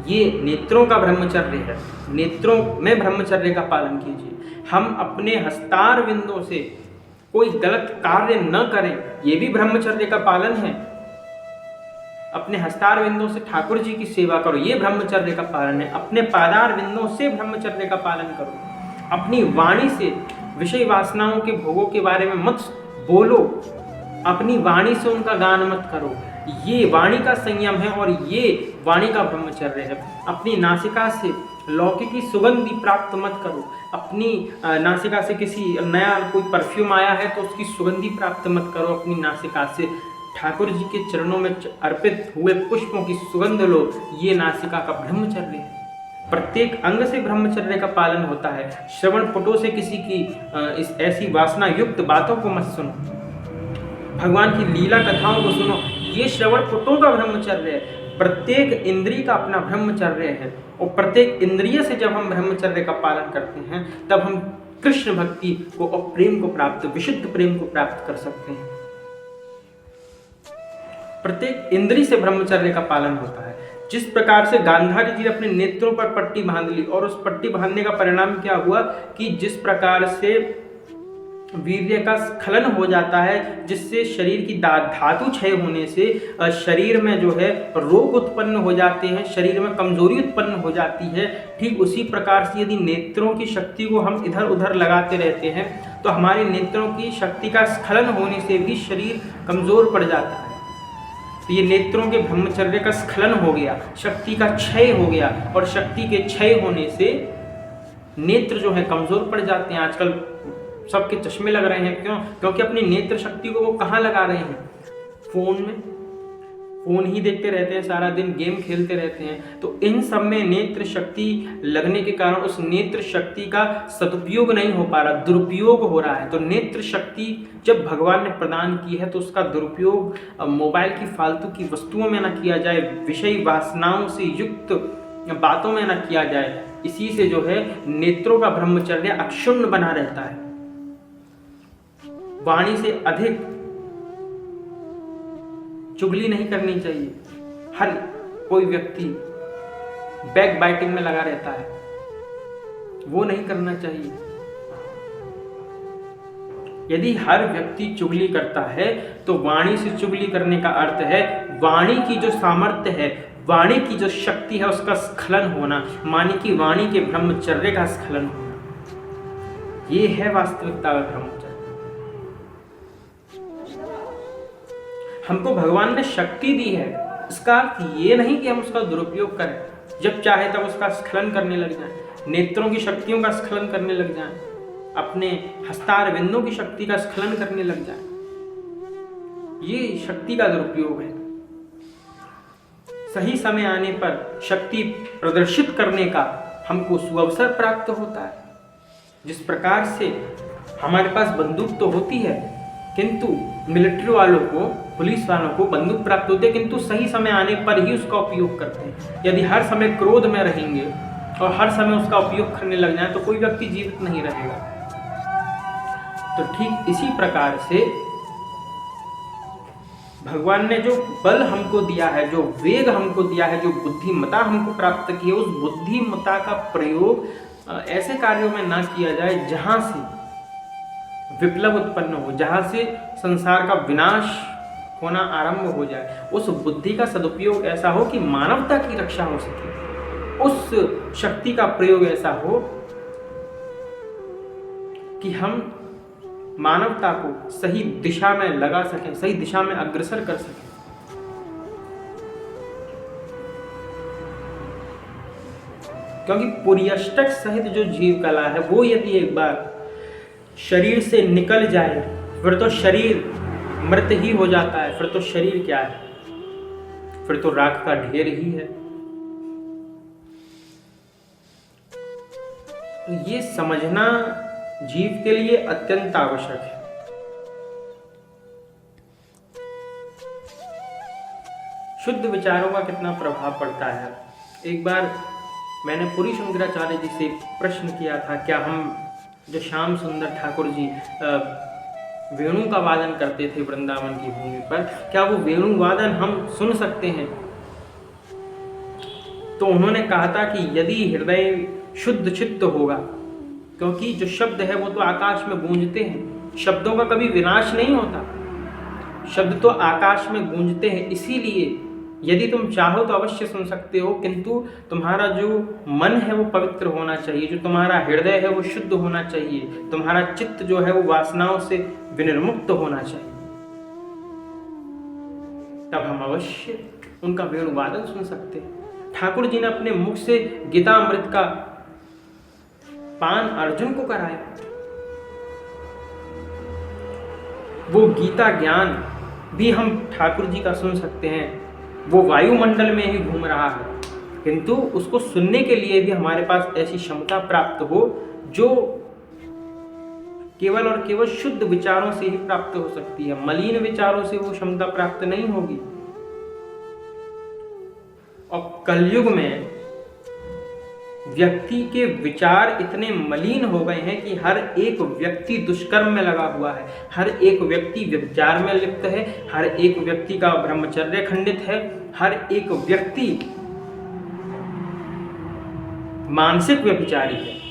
ये नेत्रों का ब्रह्मचर्य है। नेत्रों में ब्रह्मचर्य का पालन कीजिए। हम अपने हस्तार बिंदों से कोई गलत कार्य न करें, ये भी ब्रह्मचर्य का पालन है। अपने हस्तार बिंदों से ठाकुर जी की सेवा करो, ये ब्रह्मचर्य का पालन है। अपने पादार बिंदों से ब्रह्मचर्य का पालन करो। अपनी वाणी से विषय वासनाओं के भोगों के बारे में मत बोलो, अपनी वाणी से उनका गान मत करो। ये वाणी का संयम है और ये वाणी का ब्रह्मचर्य है। अपनी नासिका से लौकी की सुगंधी प्राप्त मत करो। अपनी नासिका से किसी नया कोई परफ्यूम आया है तो उसकी सुगंधी प्राप्त मत करो। अपनी नासिका से ठाकुर जी के चरणों में अर्पित हुए पुष्पों की सुगंध लो, ये नासिका का ब्रह्मचर्य है। प्रत्येक अंग से ब्रह्मचर्य का पालन होता है। श्रवण पुटों से किसी की इस ऐसी वासना युक्त बातों को मत सुनो। भगवान की लीला कथाओं को सुनो, ये श्रवण पुटों का ब्रह्मचर्य है। प्रत्येक इंद्रिय का अपना ब्रह्मचर्य है और प्रत्येक इंद्रिय से जब हम ब्रह्मचर्य का पालन करते हैं तब हम कृष्ण भक्ति को और प्रेम को प्राप्त, विशुद्ध प्रेम को प्राप्त कर सकते हैं। प्रत्येक इंद्रिय से ब्रह्मचर्य का पालन होता है। जिस प्रकार से गांधारी जी ने अपने नेत्रों पर पट्टी बांध ली और उस पट्टी बांधने का परिणाम क्या हुआ कि जिस प्रकार से वीर्य का स्खलन हो जाता है, जिससे शरीर की धातु क्षय होने से शरीर में जो है रोग उत्पन्न हो जाते हैं, शरीर में कमजोरी उत्पन्न हो जाती है। ठीक उसी प्रकार से यदि नेत्रों की शक्ति को हम इधर उधर लगाते रहते हैं तो हमारे नेत्रों की शक्ति का स्खलन होने से भी शरीर कमजोर पड़ जाता है। तो ये नेत्रों के ब्रह्मचर्य का स्खलन हो गया, शक्ति का क्षय हो गया और शक्ति के क्षय होने से नेत्र जो है कमजोर पड़ जाते हैं। आजकल सबके चश्मे लग रहे हैं, क्यों? क्योंकि अपनी नेत्र शक्ति को वो कहाँ लगा रहे हैं? फोन में, फोन ही देखते रहते हैं, सारा दिन गेम खेलते रहते हैं। तो इन सब में नेत्र शक्ति लगने के कारण उस नेत्र शक्ति का सदुपयोग नहीं हो पा रहा, दुरुपयोग हो रहा है। तो नेत्र शक्ति जब भगवान ने प्रदान की है तो उसका दुरुपयोग मोबाइल की फालतू की वस्तुओं में ना किया जाए, विषय वासनाओं से युक्त बातों में ना किया जाए। इसी से जो है नेत्रों का ब्रह्मचर्य अक्षुण्ण बना रहता है। वाणी से अधिक चुगली नहीं करनी चाहिए। हर कोई व्यक्ति बैक बाइटिंग में लगा रहता है, वो नहीं करना चाहिए। यदि हर व्यक्ति चुगली करता है तो वाणी से चुगली करने का अर्थ है वाणी की जो सामर्थ्य है, वाणी की जो शक्ति है, उसका स्खलन होना, मानी कि वाणी के ब्रह्मचर्य का स्खलन होना। ये है वास्तविकता का ब्रह्मचर्य। हमको भगवान ने शक्ति दी है, इसका अर्थ ये नहीं कि हम उसका दुरुपयोग करें, जब चाहे तब उसका स्खलन करने लग जाएं, नेत्रों की शक्तियों का स्खलन करने लग जाएं, अपने हस्तार बिंदों की शक्ति का स्खलन करने लग जाएं। ये शक्ति का दुरुपयोग है। सही समय आने पर शक्ति प्रदर्शित करने का हमको सुअवसर प्राप्त होता है। जिस प्रकार से हमारे पास बंदूक तो होती है, किंतु मिलिट्री वालों को, पुलिस वालों को बंदूक प्राप्त होती है, किंतु सही समय आने पर ही उसका उपयोग करते हैं। यदि हर समय क्रोध में रहेंगे और हर समय उसका उपयोग करने लग जाए तो कोई व्यक्ति जीवित नहीं रहेगा। तो ठीक इसी प्रकार से भगवान ने जो बल हमको दिया है, जो वेग हमको दिया है, जो बुद्धिमता हमको प्राप्त की है, उस बुद्धिमता का प्रयोग ऐसे कार्यों में ना किया जाए जहां से विप्लव उत्पन्न हो, जहां से संसार का विनाश होना आरंभ हो जाए। उस बुद्धि का सदुपयोग ऐसा हो कि मानवता की रक्षा हो सके। उस शक्ति का प्रयोग ऐसा हो कि हम मानवता को सही दिशा में लगा सकें, सही दिशा में अग्रसर कर सकें। क्योंकि पुर्यष्टक सहित जो जीव कला है वो यदि एक बार शरीर से निकल जाए फिर तो शरीर मृत ही हो जाता है। फिर तो शरीर क्या है, फिर तो राख का ढेर ही है। तो ये समझना जीव के लिए अत्यंत आवश्यक है। शुद्ध विचारों का कितना प्रभाव पड़ता है। एक बार मैंने पुरी शंकराचार्य जी से प्रश्न किया था, क्या हम जो श्याम सुंदर ठाकुर जी वेणु का वादन करते थे वृंदावन की भूमि पर, क्या वो वेणु वादन हम सुन सकते हैं? तो उन्होंने कहा था कि यदि हृदय शुद्ध चित्त होगा, क्योंकि जो शब्द है वो तो आकाश में गूंजते हैं, शब्दों का कभी विनाश नहीं होता, शब्द तो आकाश में गूंजते हैं। इसीलिए यदि तुम चाहो तो अवश्य सुन सकते हो, किंतु तुम्हारा जो मन है वो पवित्र होना चाहिए, जो तुम्हारा हृदय है वो शुद्ध होना चाहिए, तुम्हारा चित्त जो है वो वासनाओं से विनिर्मुक्त होना चाहिए। तब हम अवश्य उनका वेणुवादन सुन सकते हैं। ठाकुर जी ने अपने मुख से गीतामृत का पान अर्जुन को कराया। वो गीता ज्ञान भी हम ठाकुर जी का सुन सकते हैं। वो वायुमंडल में ही घूम रहा है, किंतु उसको सुनने के लिए भी हमारे पास ऐसी क्षमता प्राप्त हो जो केवल और केवल शुद्ध विचारों से ही प्राप्त हो सकती है। मलिन विचारों से वो क्षमता प्राप्त नहीं होगी। और कलयुग में व्यक्ति के विचार इतने मलिन हो गए हैं कि हर एक व्यक्ति दुष्कर्म में लगा हुआ है, हर एक व्यक्ति व्यभिचार में लिप्त है, हर एक व्यक्ति का ब्रह्मचर्य खंडित है, हर एक व्यक्ति मानसिक व्यभिचारी है।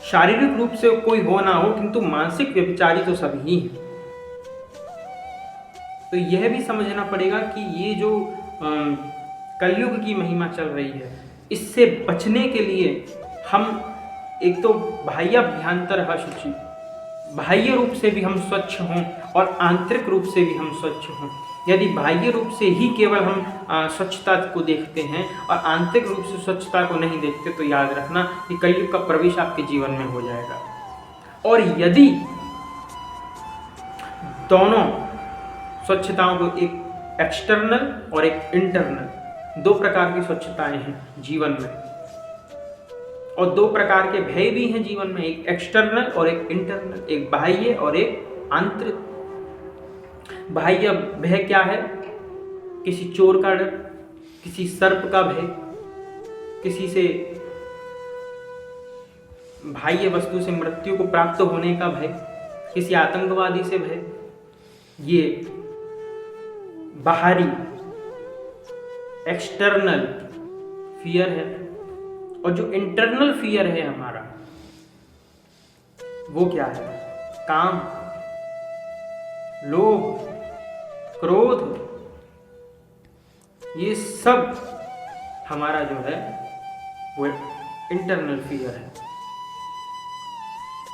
शारीरिक रूप से कोई हो ना हो, किंतु मानसिक व्यभिचारी तो सभी हैं। तो यह भी समझना पड़ेगा कि ये जो कलयुग की महिमा चल रही है, इससे बचने के लिए हम एक तो बाह्याभ्यंतर शुचि, बाह्य रूप से भी हम स्वच्छ हों और आंतरिक रूप से भी हम स्वच्छ हों। यदि बाह्य रूप से ही केवल हम स्वच्छता को देखते हैं और आंतरिक रूप से स्वच्छता को नहीं देखते, तो याद रखना कि कलयुग का प्रवेश आपके जीवन में हो जाएगा। और यदि दोनों स्वच्छताओं को, एक एक्सटर्नल और एक इंटरनल, दो प्रकार की स्वच्छताएं हैं जीवन में, और दो प्रकार के भय भी हैं जीवन में, एक एक्सटर्नल और एक इंटरनल, एक बाह्य और एक आंतरिक। बाह्य भय क्या है? किसी चोर का डर, किसी सर्प का भय, किसी से बाह्य वस्तु से मृत्यु को प्राप्त होने का भय, किसी आतंकवादी से भय, ये बाहरी एक्सटर्नल फियर है, और जो इंटरनल फियर है हमारा वो क्या है? काम, लोभ, क्रोध, ये सब हमारा जो है वो इंटरनल फियर है।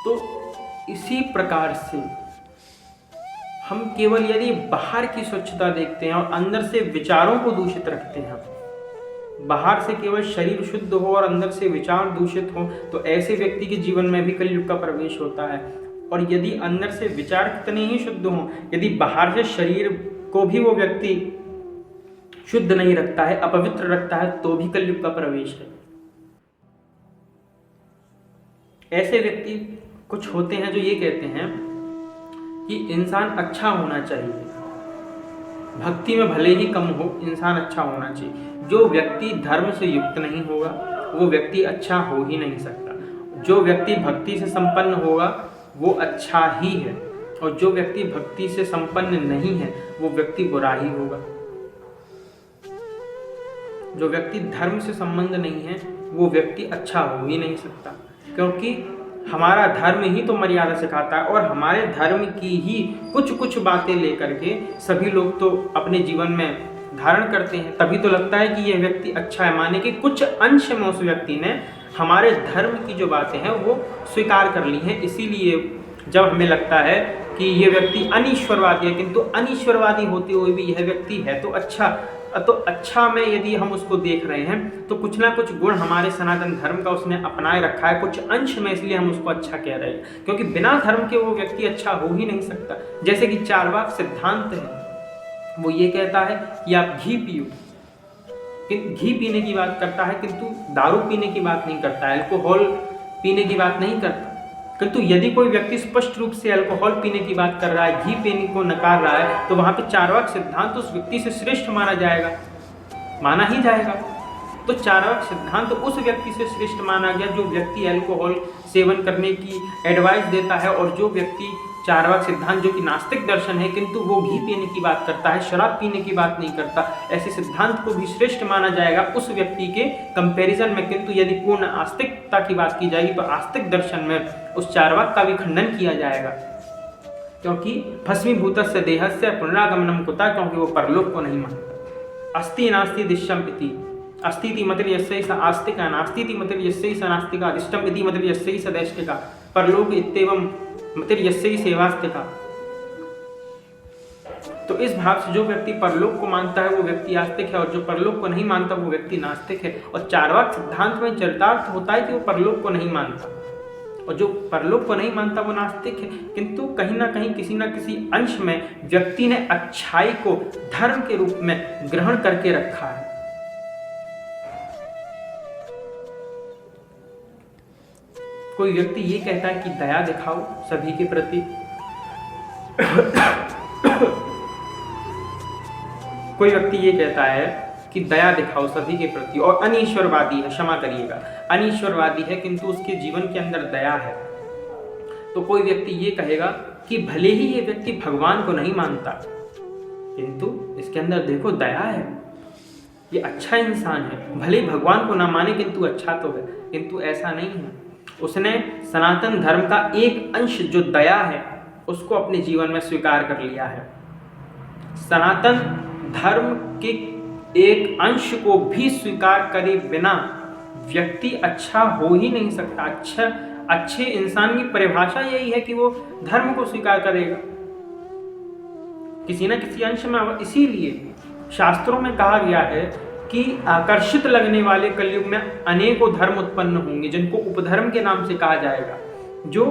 तो इसी प्रकार से हम केवल यदि बाहर की स्वच्छता देखते हैं और अंदर से विचारों को दूषित रखते हैं, बाहर से केवल शरीर शुद्ध हो और अंदर से विचार दूषित हो, तो ऐसे व्यक्ति के जीवन में भी कलयुग का प्रवेश होता है। और यदि अंदर से विचार कितने ही शुद्ध हों, यदि बाहर से शरीर को भी वो व्यक्ति शुद्ध नहीं रखता है, अपवित्र रखता है, तो भी कलयुग का प्रवेश है। ऐसे व्यक्ति कुछ होते हैं जो ये कहते हैं कि इंसान अच्छा होना चाहिए, भक्ति में भले ही कम हो, इंसान अच्छा होना चाहिए। जो व्यक्ति धर्म से युक्त नहीं होगा वो व्यक्ति अच्छा हो ही नहीं सकता। जो व्यक्ति भक्ति से संपन्न होगा वो अच्छा ही है, और जो व्यक्ति भक्ति से संपन्न नहीं है वो व्यक्ति बुरा ही होगा। जो व्यक्ति धर्म से संबंध नहीं है वो व्यक्ति अच्छा हो ही नहीं सकता, क्योंकि हमारा धर्म ही तो मर्यादा सिखाता है, और हमारे धर्म की ही कुछ कुछ बातें लेकर के सभी लोग तो अपने जीवन में धारण करते हैं। तभी तो लगता है कि यह व्यक्ति अच्छा है, माने कि कुछ अंश में उस व्यक्ति ने हमारे धर्म की जो बातें हैं वो स्वीकार कर ली हैं। इसीलिए जब हमें लगता है कि यह व्यक्ति अनीश्वरवादी है, किंतु अनीश्वरवादी होते हुए भी यह व्यक्ति है तो अच्छा में यदि हम उसको देख रहे हैं तो कुछ ना कुछ गुण हमारे सनातन धर्म का उसने अपनाए रखा है कुछ अंश में, इसलिए हम उसको अच्छा कह रहे हैं, क्योंकि बिना धर्म के वो व्यक्ति अच्छा हो ही नहीं सकता। जैसे कि चार्वाक सिद्धांत है, वो ये कहता है कि आप घी पियो, घी पीने की बात करता है किंतु दारू पीने की बात नहीं करता है, अल्कोहल पीने की बात नहीं करता। किंतु यदि कोई व्यक्ति स्पष्ट रूप से अल्कोहल पीने की बात कर रहा है, घी पीने को नकार रहा है, तो वहां पे चार्वाक सिद्धांत उस व्यक्ति से श्रेष्ठ माना ही जाएगा। तो चार्वाक सिद्धांत उस व्यक्ति से श्रेष्ठ माना गया जो व्यक्ति अल्कोहल सेवन करने की एडवाइस देता है, और जो व्यक्ति चार्वाक सिद्धांत जो कि नास्तिक दर्शन है किंतु वो घी पीने की बात करता है, शराब पीने की बात नहीं करता, ऐसे सिद्धांत को भी श्रेष्ठ माना जाएगा उस व्यक्ति के कंपैरिजन में। किंतु यदि पूर्ण आस्तिकता की बात की जाएगी तो आस्तिक दर्शन में उस चार्वाक का भी खंडन किया जाएगा, क्योंकि भस्मीभूतस्य देहस्य पुनरागमनम कुतः, क्योंकि वो परलोक को नहीं मानता। अस्ति नास्ति दिश्यम इति अस्ति मतिर्यस्य स आस्तिका, नास्ति मतिर्यस्य स नास्तिका, दिष्टम इति मतिर्यस्य स दैष्टिका, परलोक इत्येवं मतिर्यस्य सेवास्तिका। तो इस भाव से जो व्यक्ति परलोक को मानता है वो व्यक्ति आस्तिक है, और जो परलोक को नहीं मानता वो व्यक्ति नास्तिक है। और चार्वाक सिद्धांत में चरितार्थ होता है कि वो परलोक को नहीं मानता, और जो परलोक को नहीं मानता वो नास्तिक है। किंतु कहीं ना कहीं किसी न किसी अंश में व्यक्ति ने अच्छाई को धर्म के रूप में ग्रहण करके रखा है। कोई व्यक्ति ये कहता है कि दया दिखाओ सभी के प्रति, कोई व्यक्ति ये कहता है कि दया दिखाओ सभी के प्रति, और अनीश्वरवादी है, क्षमा करिएगा, अनीश्वरवादी है किंतु उसके जीवन के अंदर दया है। तो कोई व्यक्ति ये कहेगा कि भले ही ये व्यक्ति भगवान को नहीं मानता किंतु इसके अंदर देखो दया है, ये अच्छा इंसान है, भले ही भगवान को ना माने किंतु अच्छा तो है। किंतु ऐसा नहीं है, उसने सनातन धर्म का एक अंश जो दया है उसको अपने जीवन में स्वीकार कर लिया है। सनातन धर्म के एक अंश को भी स्वीकार करे बिना व्यक्ति अच्छा हो ही नहीं सकता। अच्छे इंसान की परिभाषा यही है कि वो धर्म को स्वीकार करेगा किसी न किसी अंश में। इसीलिए शास्त्रों में कहा गया है कि आकर्षित लगने वाले कलयुग में अनेकों धर्म उत्पन्न होंगे, जिनको उपधर्म के नाम से कहा जाएगा, जो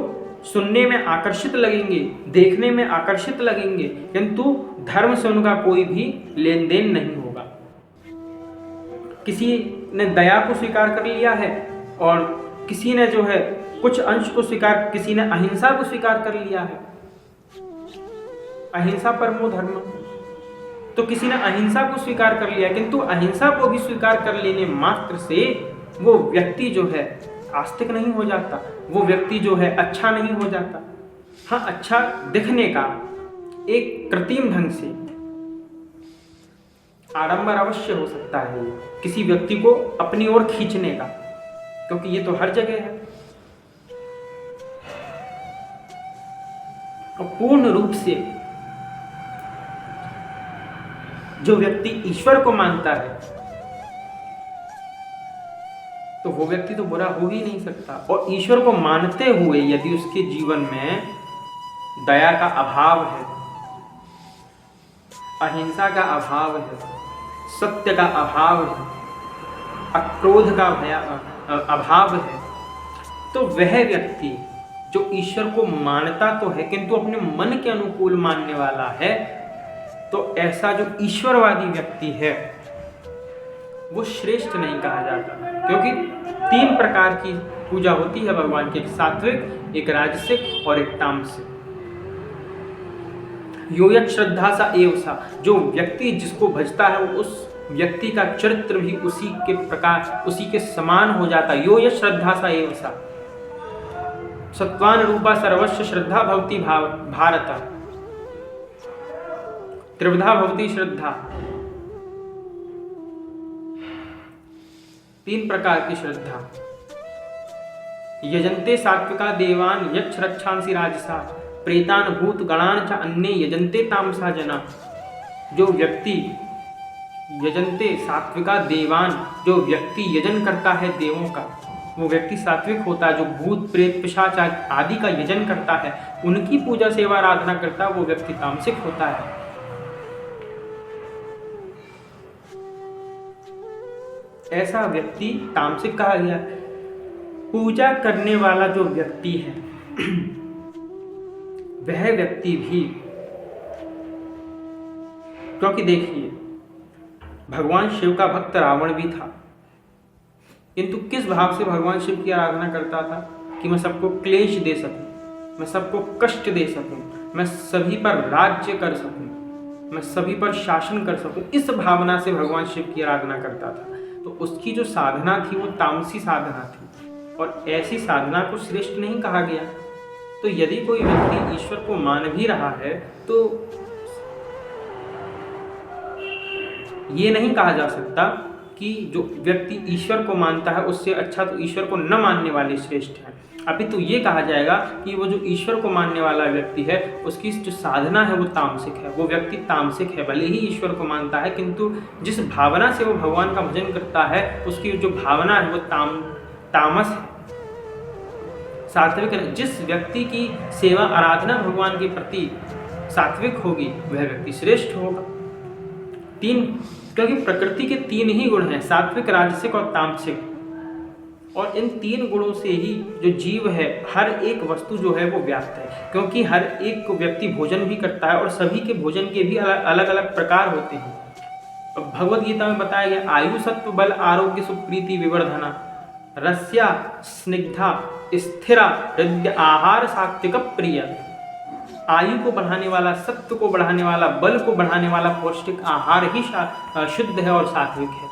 सुनने में आकर्षित लगेंगे, देखने में आकर्षित लगेंगे, किंतु धर्म से उनका कोई भी लेन देन नहीं होगा। किसी ने दया को स्वीकार कर लिया है और किसी ने जो है कुछ अंश को स्वीकार, किसी ने अहिंसा को स्वीकार कर लिया है, अहिंसा परमो धर्म। तो किसी ने अहिंसा को स्वीकार कर लिया, किंतु अहिंसा को भी स्वीकार कर लेने मात्र से वो व्यक्ति जो है आस्तिक नहीं हो जाता, वो व्यक्ति जो है अच्छा नहीं हो जाता। हाँ, अच्छा दिखने का एक कृत्रिम ढंग से आडंबर अवश्य हो सकता है ये किसी व्यक्ति को अपनी ओर खींचने का, क्योंकि ये तो हर जगह है। और पूर्ण रूप से जो व्यक्ति ईश्वर को मानता है तो वो व्यक्ति तो बुरा हो ही नहीं सकता। और ईश्वर को मानते हुए यदि उसके जीवन में दया का अभाव है, अहिंसा का अभाव है, सत्य का अभाव है, अक्रोध का अभाव है, तो वह व्यक्ति जो ईश्वर को मानता तो है किंतु अपने मन के अनुकूल मानने वाला है, तो ऐसा जो ईश्वरवादी व्यक्ति है वो श्रेष्ठ नहीं कहा जाता। क्योंकि 3 प्रकार की पूजा होती है भगवान की, एक सात्विक, एक राजसिक और एक तामसिक। यो यत् श्रद्धा सा एव सा, जो व्यक्ति जिसको भजता है वो उस व्यक्ति का चरित्र भी उसी के प्रकार, उसी के समान हो जाता है। यो यत् श्रद्धा सा एव सा, सत्वान रूपा सर्वस्व श्रद्धा भवति भारत, त्रिविधा भवति श्रद्धा। 3 प्रकार की श्रद्धा। यजन्ते सात्विका देवान यक्ष रक्षांसि राजसा, प्रेतान भूत गणान च अन्ये यजन्ते तामसा जना। जो व्यक्ति यजन्ते सात्विका देवान, जो व्यक्ति यजन करता है देवों का, वो व्यक्ति सात्विक होता है। जो भूत प्रेत पिशाच आदि का यजन करता है, उनकी पूजा सेवा आराधना करता है, वो व्यक्ति तामसिक होता है। ऐसा व्यक्ति तामसिक कहा गया। पूजा करने वाला जो व्यक्ति है वह व्यक्ति भी, क्योंकि देखिए भगवान शिव का भक्त रावण भी था, किंतु किस भाव से भगवान शिव की आराधना करता था कि मैं सबको क्लेश दे सकूं, मैं सबको कष्ट दे सकूं, मैं सभी पर राज्य कर सकूं, मैं सभी पर शासन कर सकूं। इस भावना से भगवान शिव की आराधना करता था। तो उसकी जो साधना थी वो तामसी साधना थी, और ऐसी साधना को श्रेष्ठ नहीं कहा गया। तो यदि कोई व्यक्ति ईश्वर को मान भी रहा है तो ये नहीं कहा जा सकता कि जो व्यक्ति ईश्वर को मानता है उससे अच्छा तो ईश्वर को न मानने वाले श्रेष्ठ हैं। अभी तो ये कहा जाएगा कि वो जो ईश्वर को मानने वाला व्यक्ति है उसकी जो साधना है वो तामसिक है, वो व्यक्ति तामसिक है। भले ही ईश्वर को मानता है किंतु जिस भावना से वो भगवान का भजन करता है उसकी जो भावना है वो तामस है, सात्विक है। जिस व्यक्ति की सेवा आराधना भगवान के प्रति सात्विक होगी वह व्यक्ति श्रेष्ठ होगा। 3, क्योंकि प्रकृति के 3 ही गुण हैं, सात्विक, राजसिक और तामसिक। और इन 3 गुणों से ही जो जीव है, हर एक वस्तु जो है वो व्याप्त है। क्योंकि हर एक व्यक्ति भोजन भी करता है और सभी के भोजन के भी अलग अलग प्रकार होते हैं। भगवद गीता में बताया गया आयु सत्व बल आरोग्य सुप्रीति विवर्धना रस्या स्निग्धा स्थिरा हृदय आहार सात्विक प्रिय। आयु को बढ़ाने वाला, सत्व को बढ़ाने वाला, बल को बढ़ाने वाला पौष्टिक आहार ही शुद्ध है और सात्विक है।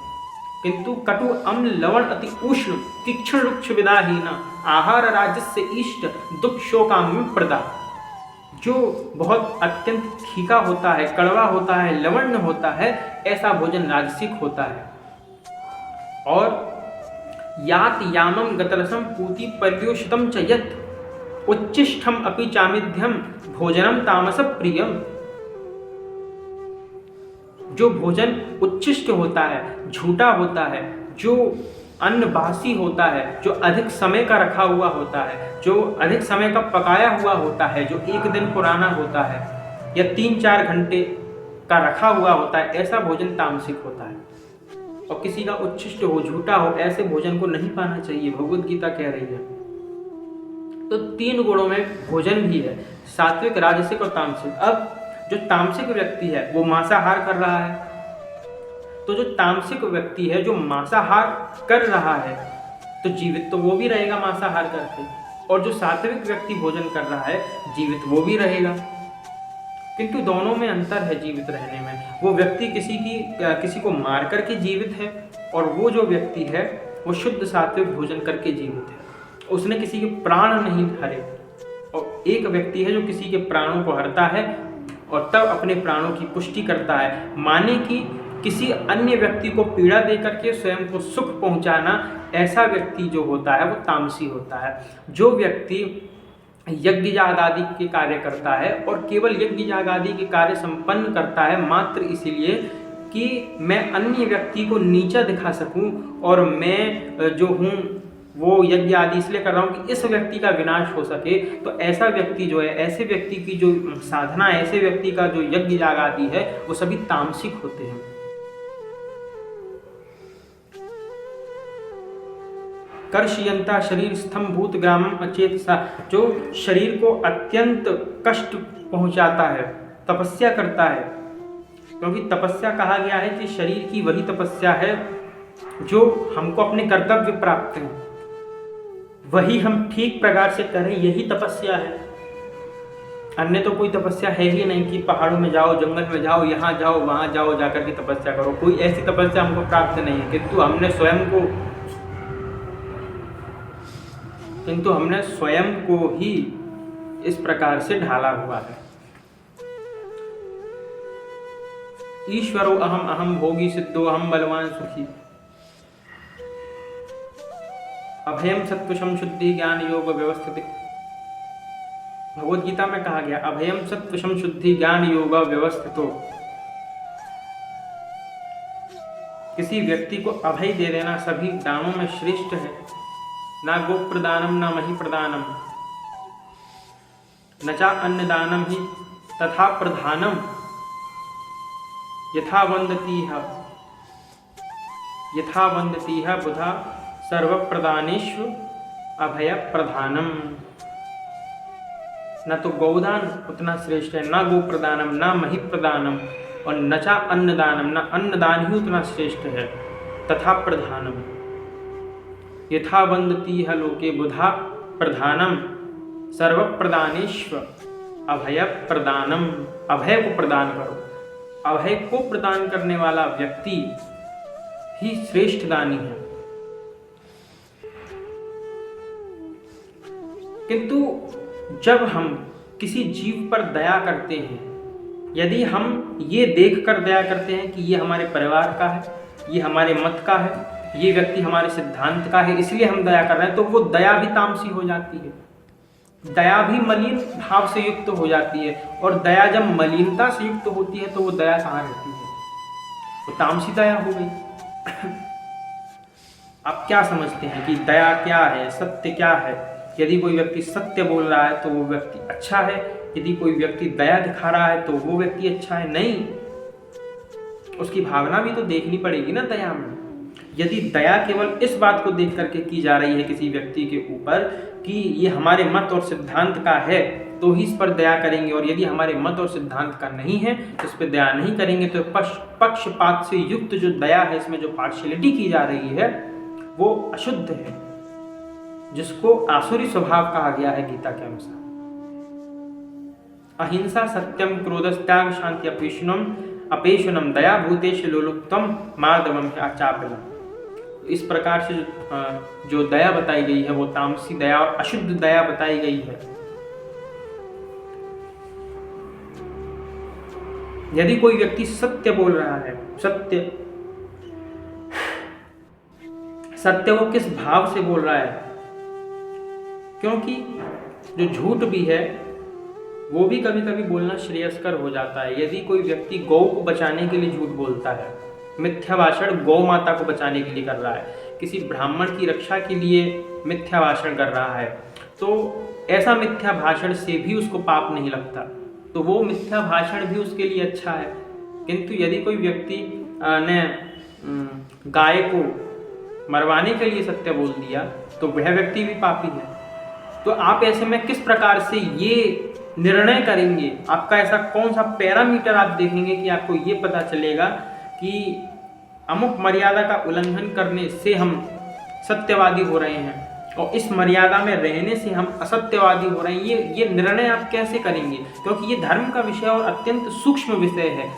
किंतु कटु अम्ल लवण अति उष्ण तीक्ष्ण रुक्ष विदाहीना आहार राजस्य इष्ट दुख शोकाम्य प्रदा। जो बहुत अत्यंत फीका होता है, कड़वा होता है, लवण्य होता है, ऐसा भोजन राजसिक होता है। और यात यामम गतरसम पूति पर्युषितम च यत् उच्चिष्ठम अपि चामिध्यम भोजनम तामस प्रियम। जो भोजन उच्चिष्ट होता है, झूठा होता है, जो अन्न बासी होता है, जो अधिक समय का रखा हुआ होता है, जो अधिक समय का पकाया हुआ होता है, जो 1 दिन पुराना होता है या 3-4 घंटे का रखा हुआ होता है, ऐसा भोजन तामसिक होता है। और किसी का उच्छिष्ट हो, झूठा हो, ऐसे भोजन को नहीं पाना चाहिए, भगवद गीता कह रही है। तो 3 गुणों में भोजन भी है, सात्विक, राजसिक और तामसिक। अब जो तामसिक व्यक्ति है वो मांसाहार कर रहा है, तो जो तामसिक व्यक्ति है जो मांसाहार कर रहा है तो जीवित तो वो भी रहेगा मांसाहार करके, और जो सात्विक व्यक्ति भोजन कर रहा है जीवित वो भी रहेगा। किंतु दोनों में अंतर है जीवित रहने में। वो व्यक्ति किसी को मार करके जीवित है, और वो जो व्यक्ति है वो शुद्ध सात्विक भोजन करके जीवित है, उसने किसी के प्राण नहीं हरे। और एक व्यक्ति है जो किसी के प्राणों को हरता है और तब अपने प्राणों की पुष्टि करता है। माने कि किसी अन्य व्यक्ति को पीड़ा दे करके स्वयं को सुख पहुंचाना, ऐसा व्यक्ति जो होता है वो तामसी होता है। जो व्यक्ति यज्ञ याग आदि के कार्य करता है और केवल यज्ञ याग आदि के कार्य संपन्न करता है मात्र इसीलिए कि मैं अन्य व्यक्ति को नीचा दिखा सकूं और मैं जो हूँ वो यज्ञ आदि इसलिए कर रहा हूँ कि इस व्यक्ति का विनाश हो सके, तो ऐसा व्यक्ति जो है, ऐसे व्यक्ति की जो साधना, ऐसे व्यक्ति का जो यज्ञ याग आदि है वो सभी तामसिक होते हैं। कर्षयंता शरीर स्तंभूत ग्रामम अचेतसा, जो शरीर को अत्यंत कष्ट पहुंचाता है, तपस्या करता है। क्योंकि तपस्या कहा गया है कि शरीर की वही तपस्या है जो हमको अपने कर्तव्य प्राप्त हैं, वही हम ठीक प्रकार से करें, यही तपस्या है। अन्य तो कोई तपस्या है ही नहीं कि पहाड़ों में जाओ, जंगल में जाओ, यहाँ जाओ, वहाँ जाओ, जाकर के तपस्या करो। कोई ऐसी तपस्या हमको प्राप्त नहीं है, किंतु हमने स्वयं को ही इस प्रकार से ढाला हुआ है। ईश्वरो अहम अहम भोगी सिद्धो अहम बलवान सुखी, अभयम सत्वशम शुद्धि ज्ञान योग व्यवस्थित। भगवद गीता में कहा गया अभयम सत्वशम शुद्धि ज्ञान योग व्यवस्थितो। किसी व्यक्ति को अभय दे देना सभी दानों में श्रेष्ठ है। ना गो प्रदानम ना मही प्रदानम न चा अन्नदानम ही तथा प्रधानम यथा वंदती है बुधा सर्व प्रदानेषु अभय प्रधानम। न तो गौदान उतना श्रेष्ठ है, ना गो प्रदानम, ना मही प्रदानम, और न चा अन्नदानम, ना अन्नदान ही उतना श्रेष्ठ है। तथा प्रधानम यथा वंदती है लोके बुधा प्रधानम सर्व प्रदानेश्व अभय प्रदानम। अभय को प्रदान करो। अभय को प्रदान करने वाला व्यक्ति ही श्रेष्ठ दानी है। किंतु जब हम किसी जीव पर दया करते हैं, यदि हम ये देखकर दया करते हैं कि ये हमारे परिवार का है, ये हमारे मत का है, ये व्यक्ति हमारे सिद्धांत का है, इसलिए हम दया कर रहे हैं, तो वो दया भी तामसी हो जाती है। दया भी मलिन भाव से युक्त हो जाती है, और दया जब मलिनता से युक्त होती है तो वो दया कहाँ रहती है? वो तामसी दया हो गई। आप क्या समझते हैं कि दया क्या है, सत्य क्या है? यदि कोई व्यक्ति सत्य बोल रहा है तो वो व्यक्ति अच्छा है, यदि कोई व्यक्ति दया दिखा रहा है तो वो व्यक्ति अच्छा है? नहीं, उसकी भावना भी तो देखनी पड़ेगी ना दया में। यदि दया केवल इस बात को देख करके की जा रही है किसी व्यक्ति के ऊपर कि ये हमारे मत और सिद्धांत का है, तो ही इस पर दया करेंगे, और यदि हमारे मत और सिद्धांत का नहीं है तो इस पर दया नहीं करेंगे, तो पक्षपात से युक्त जो दया है, इसमें जो पार्शियलिटी की जा रही है वो अशुद्ध है, जिसको आसुरी स्वभाव कहा गया है गीता के अनुसार। अहिंसा सत्यम क्रोधस्त्याग शांति अपेशुनम दया भूतेश लोलुप्तम माधवम चापलम। इस प्रकार से जो दया बताई गई है वो तामसी दया और अशुद्ध दया बताई गई है। यदि कोई व्यक्ति सत्य बोल रहा है, सत्य वो किस भाव से बोल रहा है? क्योंकि जो झूठ भी है वो भी कभी कभी बोलना श्रेयस्कर हो जाता है। यदि कोई व्यक्ति गौ को बचाने के लिए झूठ बोलता है, मिथ्या भाषण गौ माता को बचाने के लिए कर रहा है, किसी ब्राह्मण की रक्षा के लिए मिथ्या भाषण कर रहा है, तो ऐसा मिथ्या भाषण से भी उसको पाप नहीं लगता, तो वो मिथ्या भाषण भी उसके लिए अच्छा है। किंतु यदि कोई व्यक्ति ने गाय को मरवाने के लिए सत्य बोल दिया तो वह व्यक्ति भी पापी है। तो आप ऐसे में किस प्रकार से ये निर्णय करेंगे? आपका ऐसा कौन सा पैरामीटर आप देखेंगे कि आपको ये पता चलेगा कि अमुक मर्यादा का उल्लंघन करने से हम सत्यवादी हो रहे हैं और इस मर्यादा में रहने से हम असत्यवादी हो रहे हैं? ये निर्णय आप कैसे करेंगे? क्योंकि ये धर्म का विषय और अत्यंत सूक्ष्म विषय है,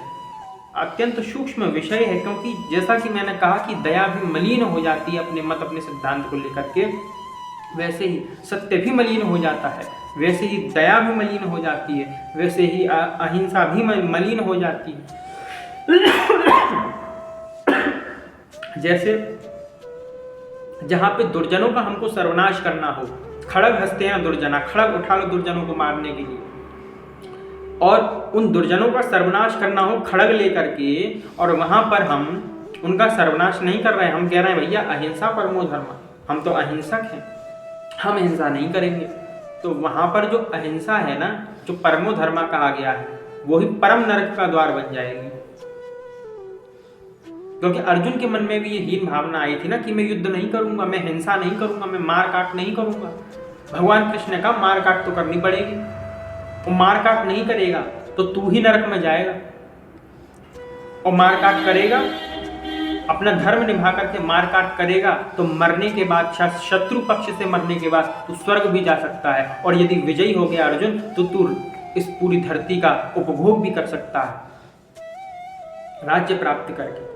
अत्यंत सूक्ष्म विषय है। क्योंकि जैसा कि मैंने कहा कि दया भी मलिन हो जाती है अपने मत, अपने सिद्धांत को लेकर के, वैसे ही सत्य भी मलिन हो जाता है, वैसे ही दया भी मलिन हो जाती है, वैसे ही अहिंसा भी मलिन हो जाती है। जैसे जहाँ पे दुर्जनों का हमको सर्वनाश करना हो, खड़ग हंसते हैं दुर्जना, खड़ग उठा लो दुर्जनों को मारने के लिए, और उन दुर्जनों का सर्वनाश करना हो खड़ग लेकर के, और वहाँ पर हम उनका सर्वनाश नहीं कर रहे हैं, हम कह रहे हैं भैया अहिंसा परमो धर्म, हम तो अहिंसक हैं, हम हिंसा नहीं करेंगे। तो वहाँ पर जो अहिंसा है ना, जो परमो धर्मा कहा गया है, वही परम नरक का द्वार बन जाएगी। क्योंकि अर्जुन के मन में भी ये हीन भावना आई थी ना कि मैं युद्ध नहीं करूंगा, मैं हिंसा नहीं करूंगा, मैं मार काट नहीं करूंगा। भगवान कृष्ण ने कहा मार काट तो करनी पड़ेगी, वो मार काट नहीं करेगा तो तू ही नरक में जाएगा, और मार काट करेगा, अपना धर्म निभा करके मार काट करेगा तो मरने के बाद, शत्रु पक्ष से मरने के बाद तू स्वर्ग भी जा सकता है, और यदि विजयी हो गया अर्जुन तो तू इस पूरी धरती का उपभोग भी कर सकता है, राज्य प्राप्त करके।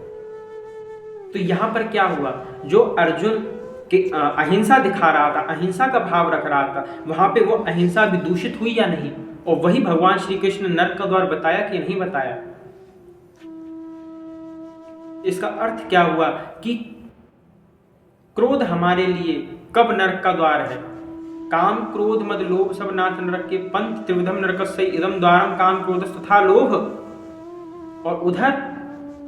तो यहाँ पर क्या हुआ, जो अर्जुन के अहिंसा दिखा रहा था, अहिंसा का भाव रख रहा था, वहां पे वो अहिंसा भी दूषित हुई या नहीं, और वही भगवान श्री कृष्ण ने नरक का द्वार बताया कि नहीं बताया। इसका अर्थ क्या हुआ कि क्रोध हमारे लिए कब नरक का द्वार है। काम क्रोध मद लोभ सब नाथ नरक के पंथ, त्रिविधम नरकस्य इदम द्वारम काम क्रोध तथा लोभ। और उधर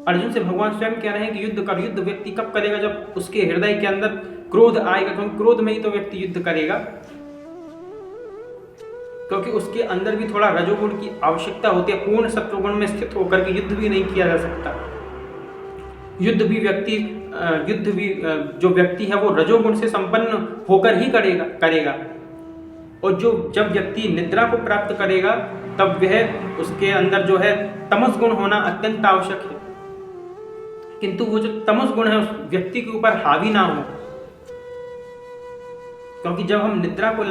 अर्जुन से भगवान स्वयं कह रहे हैं कि युद्ध कर। युद्ध व्यक्ति कब करेगा, जब उसके हृदय के अंदर क्रोध आएगा, क्योंकि क्रोध में ही तो व्यक्ति युद्ध करेगा, क्योंकि उसके अंदर भी थोड़ा रजोगुण की आवश्यकता होती है। पूर्ण सत्वगुण में स्थित होकर के युद्ध भी नहीं किया जा सकता। युद्ध भी जो व्यक्ति है वो रजोगुण से संपन्न होकर ही करेगा। और जब व्यक्ति निद्रा को प्राप्त करेगा तब वह उसके अंदर जो है तमस गुण होना अत्यंत आवश्यक है, किंतु वो जो तमस गुण है उस व्यक्ति के ऊपर हावी ना हो। क्योंकि जब हम निद्रा को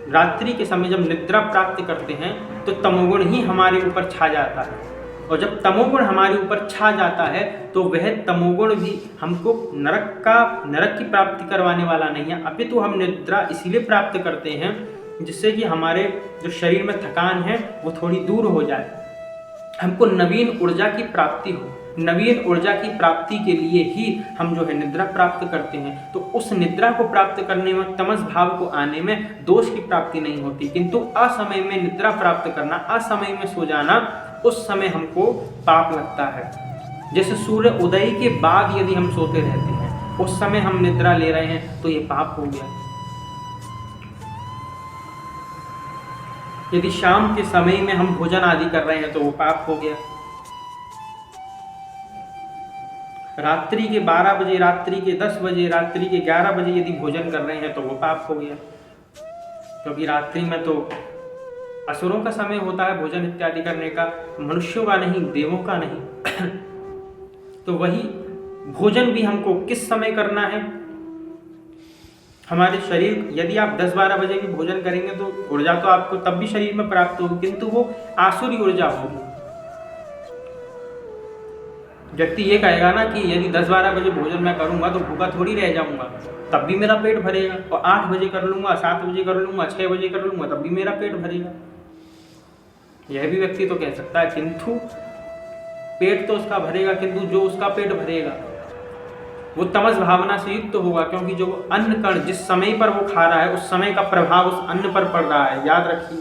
रात्रि के समय जब निद्रा प्राप्त करते हैं तो तमोगुण ही हमारे ऊपर छा जाता है, और जब तमोगुण हमारे ऊपर छा जाता है तो वह तमोगुण भी हमको नरक की प्राप्ति करवाने वाला नहीं है, अपितु हम निद्रा इसीलिए प्राप्त करते हैं जिससे कि हमारे जो शरीर में थकान है वो थोड़ी दूर हो जाए, हमको नवीन ऊर्जा की प्राप्ति हो। नवीन ऊर्जा की प्राप्ति के लिए ही हम जो है निद्रा प्राप्त करते हैं। तो उस निद्रा को प्राप्त करने में, तमस भाव को आने में दोष की प्राप्ति नहीं होती, किंतु असमय में निद्रा प्राप्त करना, असमय में सो जाना, उस समय हमको पाप लगता है। जैसे सूर्य उदय के बाद यदि हम सोते रहते हैं, उस समय हम निद्रा ले रहे हैं तो ये पाप हो गया। यदि शाम के समय में हम भोजन आदि कर रहे हैं तो वो पाप हो गया। रात्रि के 12 बजे, रात्रि के 10 बजे, रात्रि के 11 बजे यदि भोजन कर रहे हैं तो वो पाप हो गया, क्योंकि रात्रि में तो असुरों का समय होता है भोजन इत्यादि करने का, मनुष्यों का नहीं, देवों का नहीं। तो वही भोजन भी हमको किस समय करना है। हमारे शरीर, यदि आप 10-12 बजे भी भोजन करेंगे तो ऊर्जा तो आपको तब भी शरीर में प्राप्त होगी, किंतु वो आसुरी ऊर्जा होगी। व्यक्ति ये कहेगा ना कि यदि 10-12 बजे भोजन मैं करूंगा तो भूखा थोड़ी रह जाऊंगा, तब भी मेरा पेट भरेगा, और 8 बजे कर लूंगा, 7 बजे कर लूंगा, 6 बजे कर लूंगा, तब भी मेरा पेट भरेगा। यह भी व्यक्ति तो कह सकता है, किंतु पेट तो उसका भरेगा, किंतु जो उसका पेट भरेगा वो तमस भावना से युक्त होगा, क्योंकि जो अन्न कण जिस समय पर वो खा रहा है उस समय का प्रभाव उस अन्न पर पड़ रहा है। याद रखिए,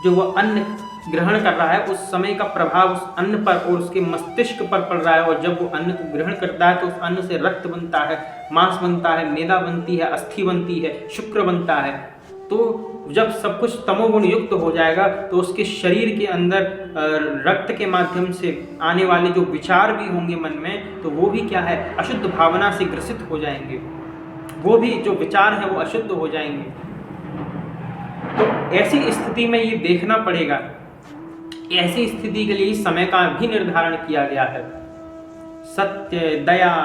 जो वो अन्न ग्रहण कर रहा है उस समय का प्रभाव उस अन्न पर और उसके मस्तिष्क पर पड़ रहा है, और जब वो अन्न को ग्रहण करता है तो उस अन्न से रक्त बनता है, मांस बनता है, मेदा बनती है, अस्थि बनती है, शुक्र बनता है। तो जब सब कुछ तमोगुण युक्त हो जाएगा तो उसके शरीर के अंदर रक्त के माध्यम से आने वाले जो विचार भी होंगे मन में, तो वो भी क्या है, अशुद्ध भावना से ग्रसित हो जाएंगे, वो भी जो विचार है वो अशुद्ध हो जाएंगे। तो ऐसी स्थिति में ये देखना पड़ेगा, ऐसी स्थिति के लिए समय का भी निर्धारण किया गया है। सत्य, दया,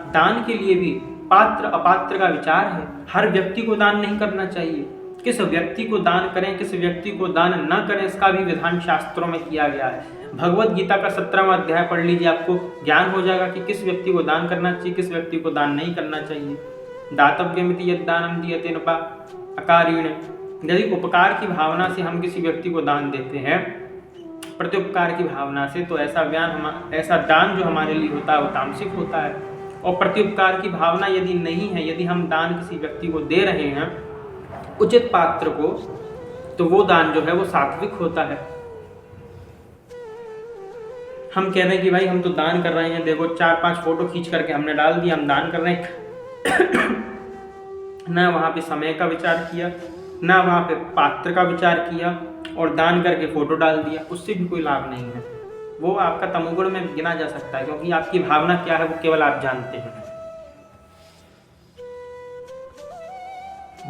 दान के लिए भी पात्र अपात्र का विचार है। हर व्यक्ति को दान नहीं करना चाहिए, किस व्यक्ति को दान करें, किस व्यक्ति को दान न करें, इसका भी विधान शास्त्रों में किया गया है। भगवत गीता का 17वां अध्याय पढ़ लीजिए, आपको ज्ञान हो जाएगा कि किस व्यक्ति को दान करना चाहिए, किस व्यक्ति को दान नहीं करना चाहिए। दातव्यमिति यद्दानं दीयते न वा अकारेण। यदि उपकार की भावना से हम किसी व्यक्ति को दान देते हैं, प्रत्युपकार की भावना से, तो ऐसा दान जो हमारे लिए होता है वो तामसिक होता है। और प्रत्युपकार की भावना यदि नहीं है, यदि हम दान किसी व्यक्ति को दे रहे हैं उचित पात्र को, तो वो दान जो है वो सात्विक होता है। हम कह रहे हैं कि भाई हम तो दान कर रहे हैं, देखो 4-5 फोटो खींच करके हमने डाल दिया, हम दान कर रहे हैं। ना वहाँ पे समय का विचार किया, ना वहाँ पे पात्र का विचार किया, और दान करके फोटो डाल दिया, उससे भी कोई लाभ नहीं है। वो आपका तमोगुण में गिना जा सकता है, क्योंकि आपकी भावना क्या है वो केवल आप जानते हैं।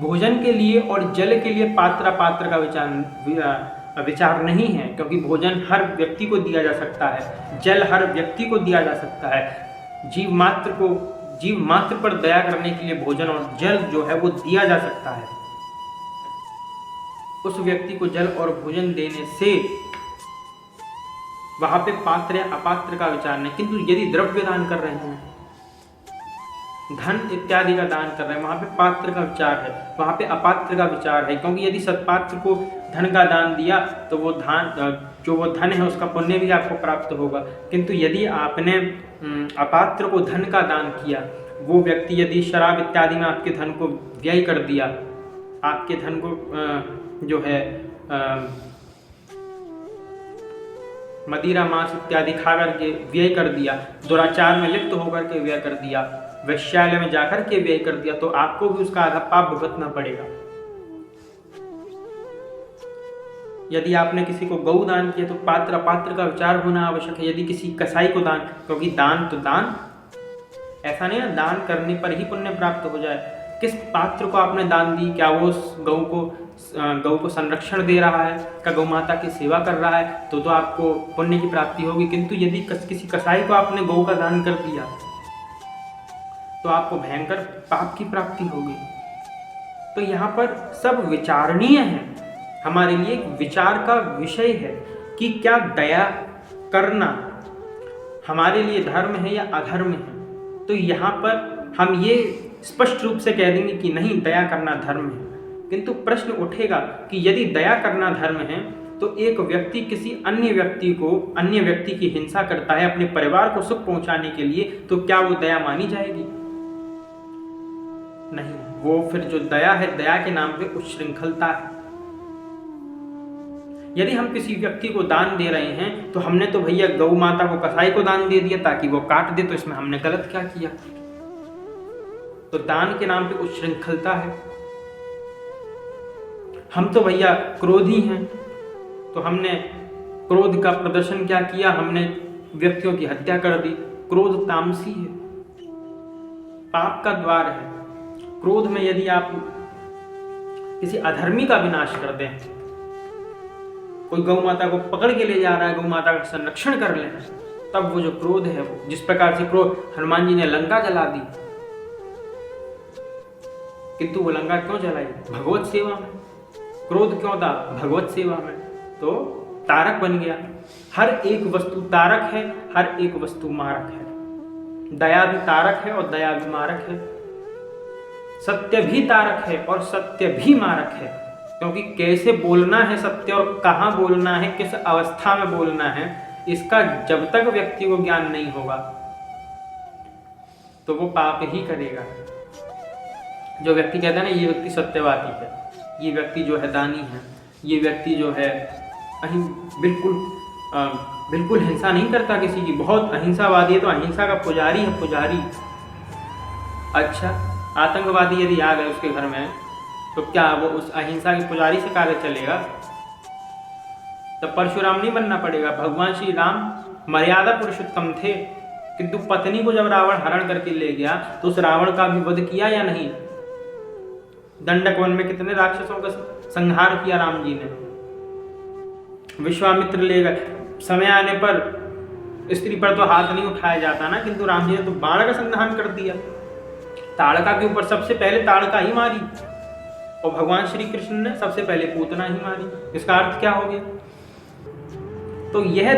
भोजन के लिए और जल के लिए पात्र अपात्र का विचार नहीं है, क्योंकि भोजन हर व्यक्ति को दिया जा सकता है, जल हर व्यक्ति को दिया जा सकता है। जीव मात्र पर दया करने के लिए भोजन और जल जो है वो दिया जा सकता है। उस व्यक्ति को जल और भोजन देने से वहां पे पात्र या अपात्र का विचार नहीं। किंतु यदि द्रव्य दान कर रहे हैं, धन इत्यादि का दान कर रहे हैं, वहां पे पात्र का विचार है, वहां पे अपात्र का विचार है। क्योंकि यदि सत्पात्र को धन का दान दिया तो वो धन है उसका पुण्य भी आपको प्राप्त होगा। किंतु यदि आपने अपात्र को धन का दान किया, वो व्यक्ति यदि शराब इत्यादि में आपके धन को व्यय कर दिया, आपके धन को जो है मदिरा मांस इत्यादि खा करके व्यय कर दिया, दुराचार में लिप्त होकर के व्यय कर दिया, वैश्यालय में जाकर के व्यय कर दिया, तो आपको भी उसका आधा पाप भुगतना पड़ेगा। यदि आपने किसी को गौ दान किया तो पात्र अपात्र का विचार होना आवश्यक है। यदि किसी कसाई को दान, क्योंकि दान तो दान, ऐसा नहीं है दान करने पर ही पुण्य प्राप्त हो जाए। किस पात्र को आपने दान दी, क्या वो गौ को संरक्षण दे रहा है, क्या गौ माता की सेवा कर रहा है, तो आपको पुण्य की प्राप्ति होगी। किंतु यदि किसी कसाई को आपने गौ का दान कर दिया तो आपको भयंकर पाप की प्राप्ति होगी। तो यहाँ पर सब विचारणीय है, हमारे लिए विचार का विषय है कि क्या दया करना हमारे लिए धर्म है या अधर्म है। तो यहाँ पर हम ये स्पष्ट रूप से कह देंगे कि नहीं, दया करना धर्म है। किंतु प्रश्न उठेगा कि यदि दया करना धर्म है तो एक व्यक्ति किसी अन्य व्यक्ति की हिंसा करता है अपने परिवार को सुख पहुंचाने के लिए, तो क्या वो दया मानी जाएगी? नहीं, वो फिर जो दया है, दया के नाम पे उच्छृंखलता है। यदि हम किसी व्यक्ति को दान दे रहे हैं तो हमने तो भैया गौ माता को कसाई को दान दे दिया ताकि वो काट दे, तो इसमें हमने गलत क्या किया? तो दान के नाम पे उच्छृंखलता है। हम तो भैया क्रोधी हैं, तो हमने क्रोध का प्रदर्शन क्या किया? हमने व्यक्तियों की हत्या कर दी। क्रोध तामसी है, पाप का द्वार है। क्रोध में यदि आप किसी अधर्मी का विनाश कर दें, कोई गौ माता को पकड़ के ले जा रहा है, गौ माता का संरक्षण कर ले, तब वो जो क्रोध है, वो जिस प्रकार से क्रोध हनुमान जी ने लंका जला दी, किंतु वो लंका क्यों जलाई? भगवत सेवा में। क्रोध क्यों था? भगवत सेवा में। तो तारक बन गया। हर एक वस्तु तारक है, हर एक वस्तु मारक है। दया भी तारक है और दया भी मारक है। सत्य भी तारक है और सत्य भी मारक है, क्योंकि कैसे बोलना है सत्य और कहाँ बोलना है, किस अवस्था में बोलना है, इसका जब तक व्यक्ति को ज्ञान नहीं होगा तो वो पाप ही करेगा। जो व्यक्ति कहता है ना, ये व्यक्ति सत्यवादी है, ये व्यक्ति जो है दानी है, ये व्यक्ति जो है बिल्कुल हिंसा नहीं करता किसी की, बहुत अहिंसावादी है, तो अहिंसा का पुजारी है, पुजारी। अच्छा, आतंकवादी यदि आ गए उसके घर में, तो क्या वो उस अहिंसा के पुजारी से कार्य चलेगा? तब परशुराम नहीं बनना पड़ेगा। भगवान श्री राम मर्यादा पुरुषोत्तम थे, किंतु पत्नी को जब रावण हरण करके ले गया तो उस रावण का भी वध किया या नहीं? दंडक वन में कितने राक्षसों का संहार किया राम जी ने। विश्वामित्र ले गए, समय आने पर स्त्री पर तो हाथ नहीं उठाया जाता ना, किंतु राम जी ने तो बाण का संधान कर दिया। ताड़का के ऊपर सबसे पहले ताड़का ही मारी, और भगवान श्री कृष्ण ने सबसे पहले पूतना ही मारी। इसका अर्थ क्या हो गया? तो यह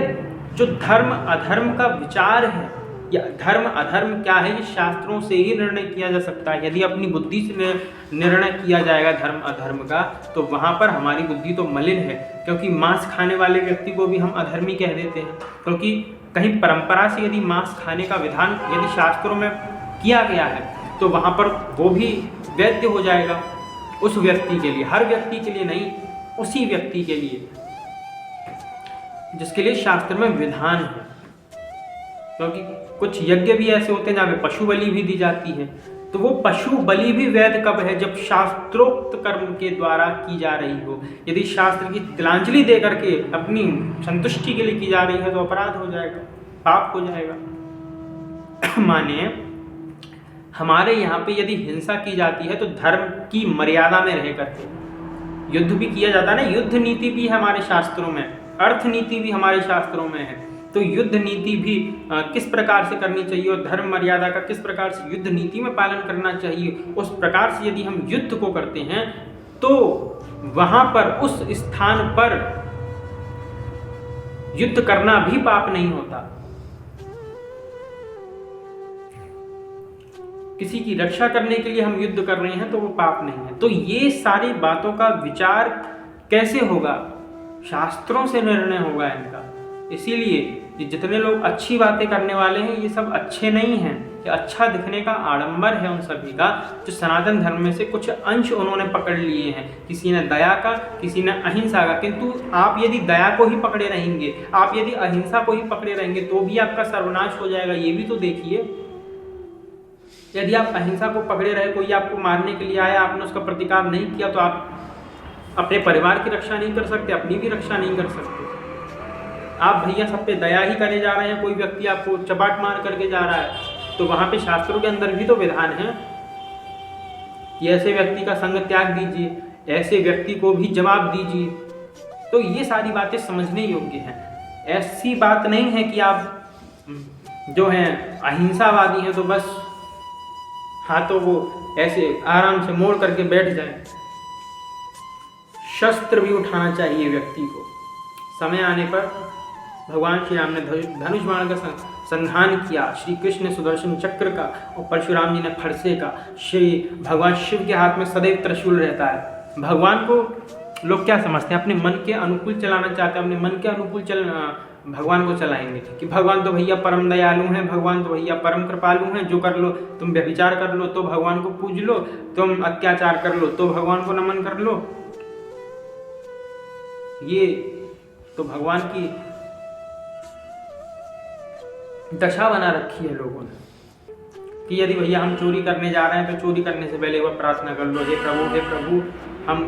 जो धर्म अधर्म का विचार है, या धर्म अधर्म क्या है, ये शास्त्रों से ही निर्णय किया जा सकता है। यदि अपनी बुद्धि से निर्णय किया जाएगा धर्म अधर्म का, तो वहाँ पर हमारी बुद्धि तो मलिन है, क्योंकि मांस खाने वाले व्यक्ति को भी हम अधर्मी कह देते हैं, क्योंकि कहीं परंपरा से यदि मांस खाने का विधान यदि शास्त्रों में किया गया है तो वहाँ पर वो भी वैध हो जाएगा उस व्यक्ति के लिए, हर व्यक्ति के लिए नहीं, उसी व्यक्ति के लिए जिसके लिए शास्त्र में विधान है। क्योंकि कुछ यज्ञ भी ऐसे होते हैं जहाँ पे पशु बलि भी दी जाती है, तो वो पशु बलि भी वैध कब है, जब शास्त्रोक्त कर्म के द्वारा की जा रही हो। यदि शास्त्र की तिलांजलि दे करके अपनी संतुष्टि के लिए की जा रही है तो अपराध हो जाएगा, पाप हो जाएगा। माने हमारे यहाँ पे यदि हिंसा की जाती है तो धर्म की मर्यादा में रह करके। युद्ध भी किया जाता है ना, युद्ध नीति भी हमारे शास्त्रों में, अर्थ नीति भी हमारे शास्त्रों में है। तो युद्ध नीति भी किस प्रकार से करनी चाहिए और धर्म मर्यादा का किस प्रकार से युद्ध नीति में पालन करना चाहिए, उस प्रकार से यदि हम युद्ध को करते हैं तो वहां पर उस स्थान पर युद्ध करना भी पाप नहीं होता। किसी की रक्षा करने के लिए हम युद्ध कर रहे हैं तो वो पाप नहीं है। तो ये सारी बातों का विचार कैसे होगा, शास्त्रों से निर्णय होगा इनका। इसीलिए जितने लोग अच्छी बातें करने वाले हैं ये सब अच्छे नहीं हैं, ये अच्छा दिखने का आडंबर है उन सभी का, जो सनातन धर्म में से कुछ अंश उन्होंने पकड़ लिए हैं। किसी ने दया का, किसी ने अहिंसा का, किंतु आप यदि दया को ही पकड़े रहेंगे, आप यदि अहिंसा को ही पकड़े रहेंगे तो भी आपका सर्वनाश हो जाएगा। ये भी तो देखिए, यदि आप अहिंसा को पकड़े रहे, कोई आपको मारने के लिए आया, आपने उसका प्रतिकार नहीं किया तो आप अपने परिवार की रक्षा नहीं कर सकते, अपनी भी रक्षा नहीं कर सकते। आप भैया सब पे दया ही करे जा रहे हैं, कोई व्यक्ति आपको चपाट मार करके जा रहा है तो वहाँ पे शास्त्रों के अंदर भी तो विधान है कि ऐसे व्यक्ति का संग त्याग दीजिए, ऐसे व्यक्ति को भी जवाब दीजिए। तो ये सारी बातें समझने योग्य हैं। ऐसी बात नहीं है कि आप जो हैं अहिंसावादी हैं तो बस हाथों को ऐसे आराम से मोड़ करके बैठ जाए। शस्त्र भी उठाना चाहिए व्यक्ति को। समय आने पर भगवान श्री राम ने धनुष बाण का संधान किया, श्री कृष्ण ने सुदर्शन चक्र का और परशुराम जी ने फरसे का। श्री भगवान शिव के हाथ में सदैव त्रिशूल रहता है। भगवान को लोग क्या समझते हैं, अपने मन के अनुकूल चलाना चाहते हैं, अपने मन के अनुकूल भगवान को चलाएंगे कि भगवान तो भैया परम दयालु हैं, भगवान तो भैया परम कृपालु हैं, जो कर लो, तुम व्यभिचार कर लो तो भगवान को पूज लो, तुम अत्याचार कर लो तो भगवान को नमन कर लो। ये तो भगवान की दशा बना रखी है लोगों ने कि यदि भैया हम चोरी करने जा रहे हैं तो चोरी करने से पहले वह प्रार्थना कर लो, हे प्रभु हम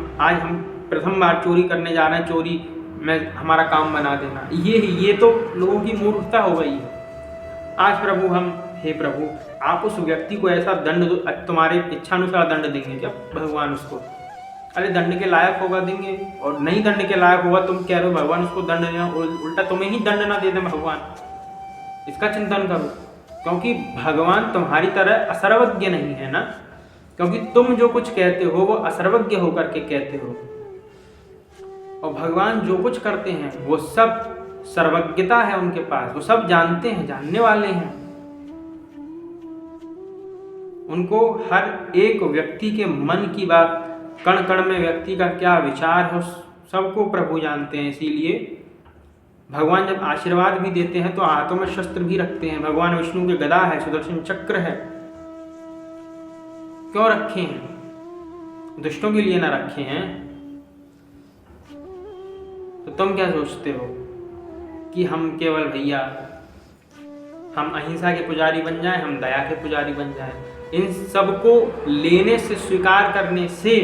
प्रथम बार चोरी करने जा रहे हैं, चोरी में हमारा काम बना देना। ये तो लोगों की मूर्खता हो गई है। आज प्रभु हम, हे प्रभु आप उस व्यक्ति को ऐसा दंड, तुम्हारे इच्छानुसार दंड देंगे क्या भगवान उसको? अरे दंड के लायक होगा देंगे, और नहीं दंड के लायक होगा तुम कह रहे हो भगवान उसको दंड देना, उल्टा तुम्हें ही दंड ना दे दें भगवान। इसका चिंतन करो, क्योंकि भगवान तुम्हारी तरह असर्वज्ञ नहीं है ना। क्योंकि तुम जो कुछ कहते हो वो असर्वज्ञ होकर के कहते हो, और भगवान जो कुछ करते हैं वो सब सर्वज्ञता है उनके पास, वो सब जानते हैं, जानने वाले हैं। उनको हर एक व्यक्ति के मन की बात, कण कण में व्यक्ति का क्या विचार है सबको प्रभु जानते हैं। इसीलिए भगवान जब आशीर्वाद भी देते हैं तो हाथों में शस्त्र भी रखते हैं। भगवान विष्णु के गदा है, सुदर्शन चक्र है, क्यों रखे हैं? दुष्टों के लिए ना रखे हैं। तो तुम क्या सोचते हो कि हम केवल भैया हम अहिंसा के पुजारी बन जाएं, हम दया के पुजारी बन जाएं? इन सबको लेने से, स्वीकार करने से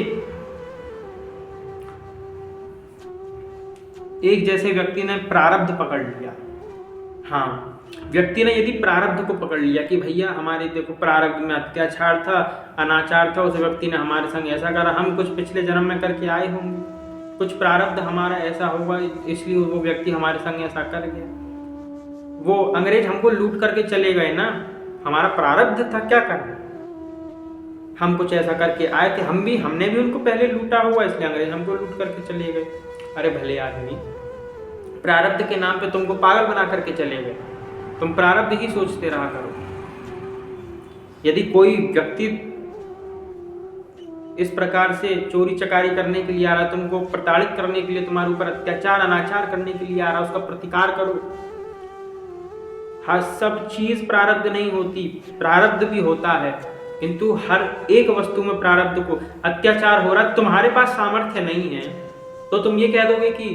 एक जैसे व्यक्ति ने प्रारब्ध पकड़ लिया। हाँ, व्यक्ति ने यदि प्रारब्ध को पकड़ लिया कि भैया हमारे देखो प्रारब्ध में अत्याचार था, अनाचार था, उस व्यक्ति ने हमारे संग ऐसा करा, हम कुछ पिछले जन्म में करके आए होंगे, कुछ प्रारब्ध हमारा ऐसा होगा इसलिए वो व्यक्ति हमारे संग ऐसा कर गया। वो अंग्रेज हमको लूट करके चले गए ना, हमारा प्रारब्ध था क्या करना, हम कुछ ऐसा करके आए थे, हमने भी उनको पहले लूटा हुआ इसलिए अंग्रेज हमको लूट करके चले गए। अरे भले आदमी, प्रारब्ध के नाम पे तुमको पागल बना करके चले गए, तुम प्रारब्ध ही सोचते रहा करो। यदि कोई व्यक्ति इस प्रकार से चोरी चकारी करने के लिए आ रहा, तुमको प्रताड़ित करने के लिए, तुम्हारे ऊपर अत्याचार अनाचार करने के लिए आ रहा, उसका प्रतिकार करो। हर सब चीज प्रारब्ध नहीं होती, प्रारब्ध भी होता है, किंतु हर एक वस्तु में प्रारब्ध को, अत्याचार हो रहा, तुम्हारे पास सामर्थ्य नहीं है तो तुम ये कह दोगे कि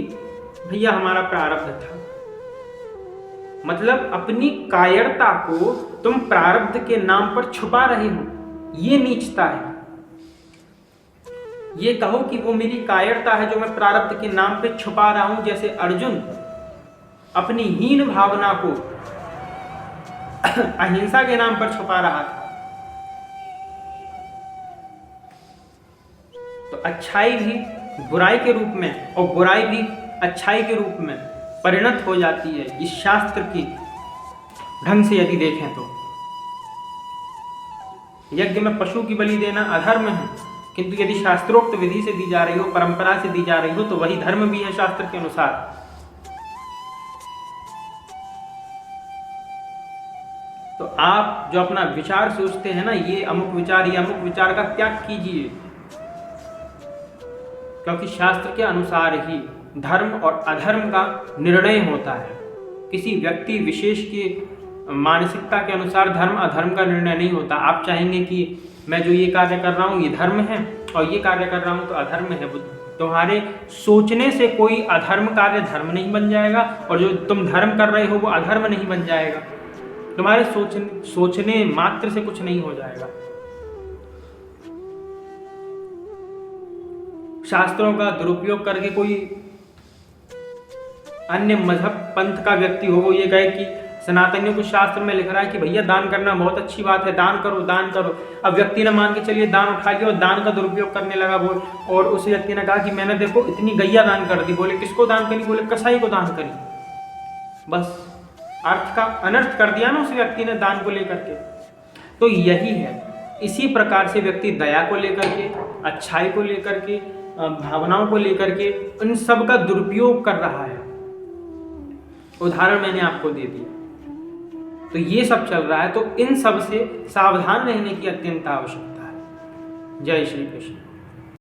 भैया हमारा प्रारब्ध था। मतलब अपनी कायरता को तुम प्रारब्ध के नाम पर छुपा रहे हो, ये नीचता है। ये कहो कि वो मेरी कायरता है जो मैं प्रारब्ध के नाम पे छुपा रहा हूं, जैसे अर्जुन अपनी हीन भावना को अहिंसा के नाम पर छुपा रहा था। तो अच्छाई भी बुराई के रूप में और बुराई भी अच्छाई के रूप में परिणत हो जाती है, इस शास्त्र की ढंग से यदि देखें तो। यज्ञ में पशु की बलि देना अधर्म है, किंतु यदि शास्त्रोक्त विधि से दी जा रही हो, परंपरा से दी जा रही हो, तो वही धर्म भी है शास्त्र के अनुसार। तो आप जो अपना विचार सोचते हैं ना, ये अमुक विचार, ये अमुक विचार का त्याग कीजिए, क्योंकि शास्त्र के अनुसार ही धर्म और अधर्म का निर्णय होता है। किसी व्यक्ति विशेष की मानसिकता के अनुसार धर्म अधर्म का निर्णय नहीं होता। आप चाहेंगे कि मैं जो ये कार्य कर रहा हूँ ये धर्म है और ये कार्य कर रहा हूँ तो अधर्म है, तुम्हारे सोचने से कोई अधर्म कार्य धर्म नहीं बन जाएगा और जो तुम धर्म कर रहे हो वो अधर्म नहीं बन जाएगा। तुम्हारे सोचने मात्र से कुछ नहीं हो जाएगा। शास्त्रों का दुरुपयोग करके कोई अन्य मजहब पंथ का व्यक्ति हो, वो ये कहे कि सनातनियों को शास्त्र में लिख रहा है कि भैया दान करना बहुत अच्छी बात है, दान करो दान करो। अब व्यक्ति ने मान के चलिए दान उठा लिया और दान का दुरुपयोग करने लगा बोल, और उस व्यक्ति ने कहा कि मैंने देखो इतनी गैया दान कर दी। बोले किसको दान करी? बोले कसाई को दान करी। बस अर्थ का अनर्थ कर दिया ना उस व्यक्ति ने दान को लेकर के। तो यही है, इसी प्रकार से व्यक्ति दया को लेकर के, अच्छाई को लेकर के, भावनाओं को लेकर के उन सब का दुरुपयोग कर रहा है। उदाहरण मैंने आपको दे दिया। तो ये सब चल रहा है, तो इन सब से सावधान रहने की अत्यंत आवश्यकता है। जय श्री कृष्ण।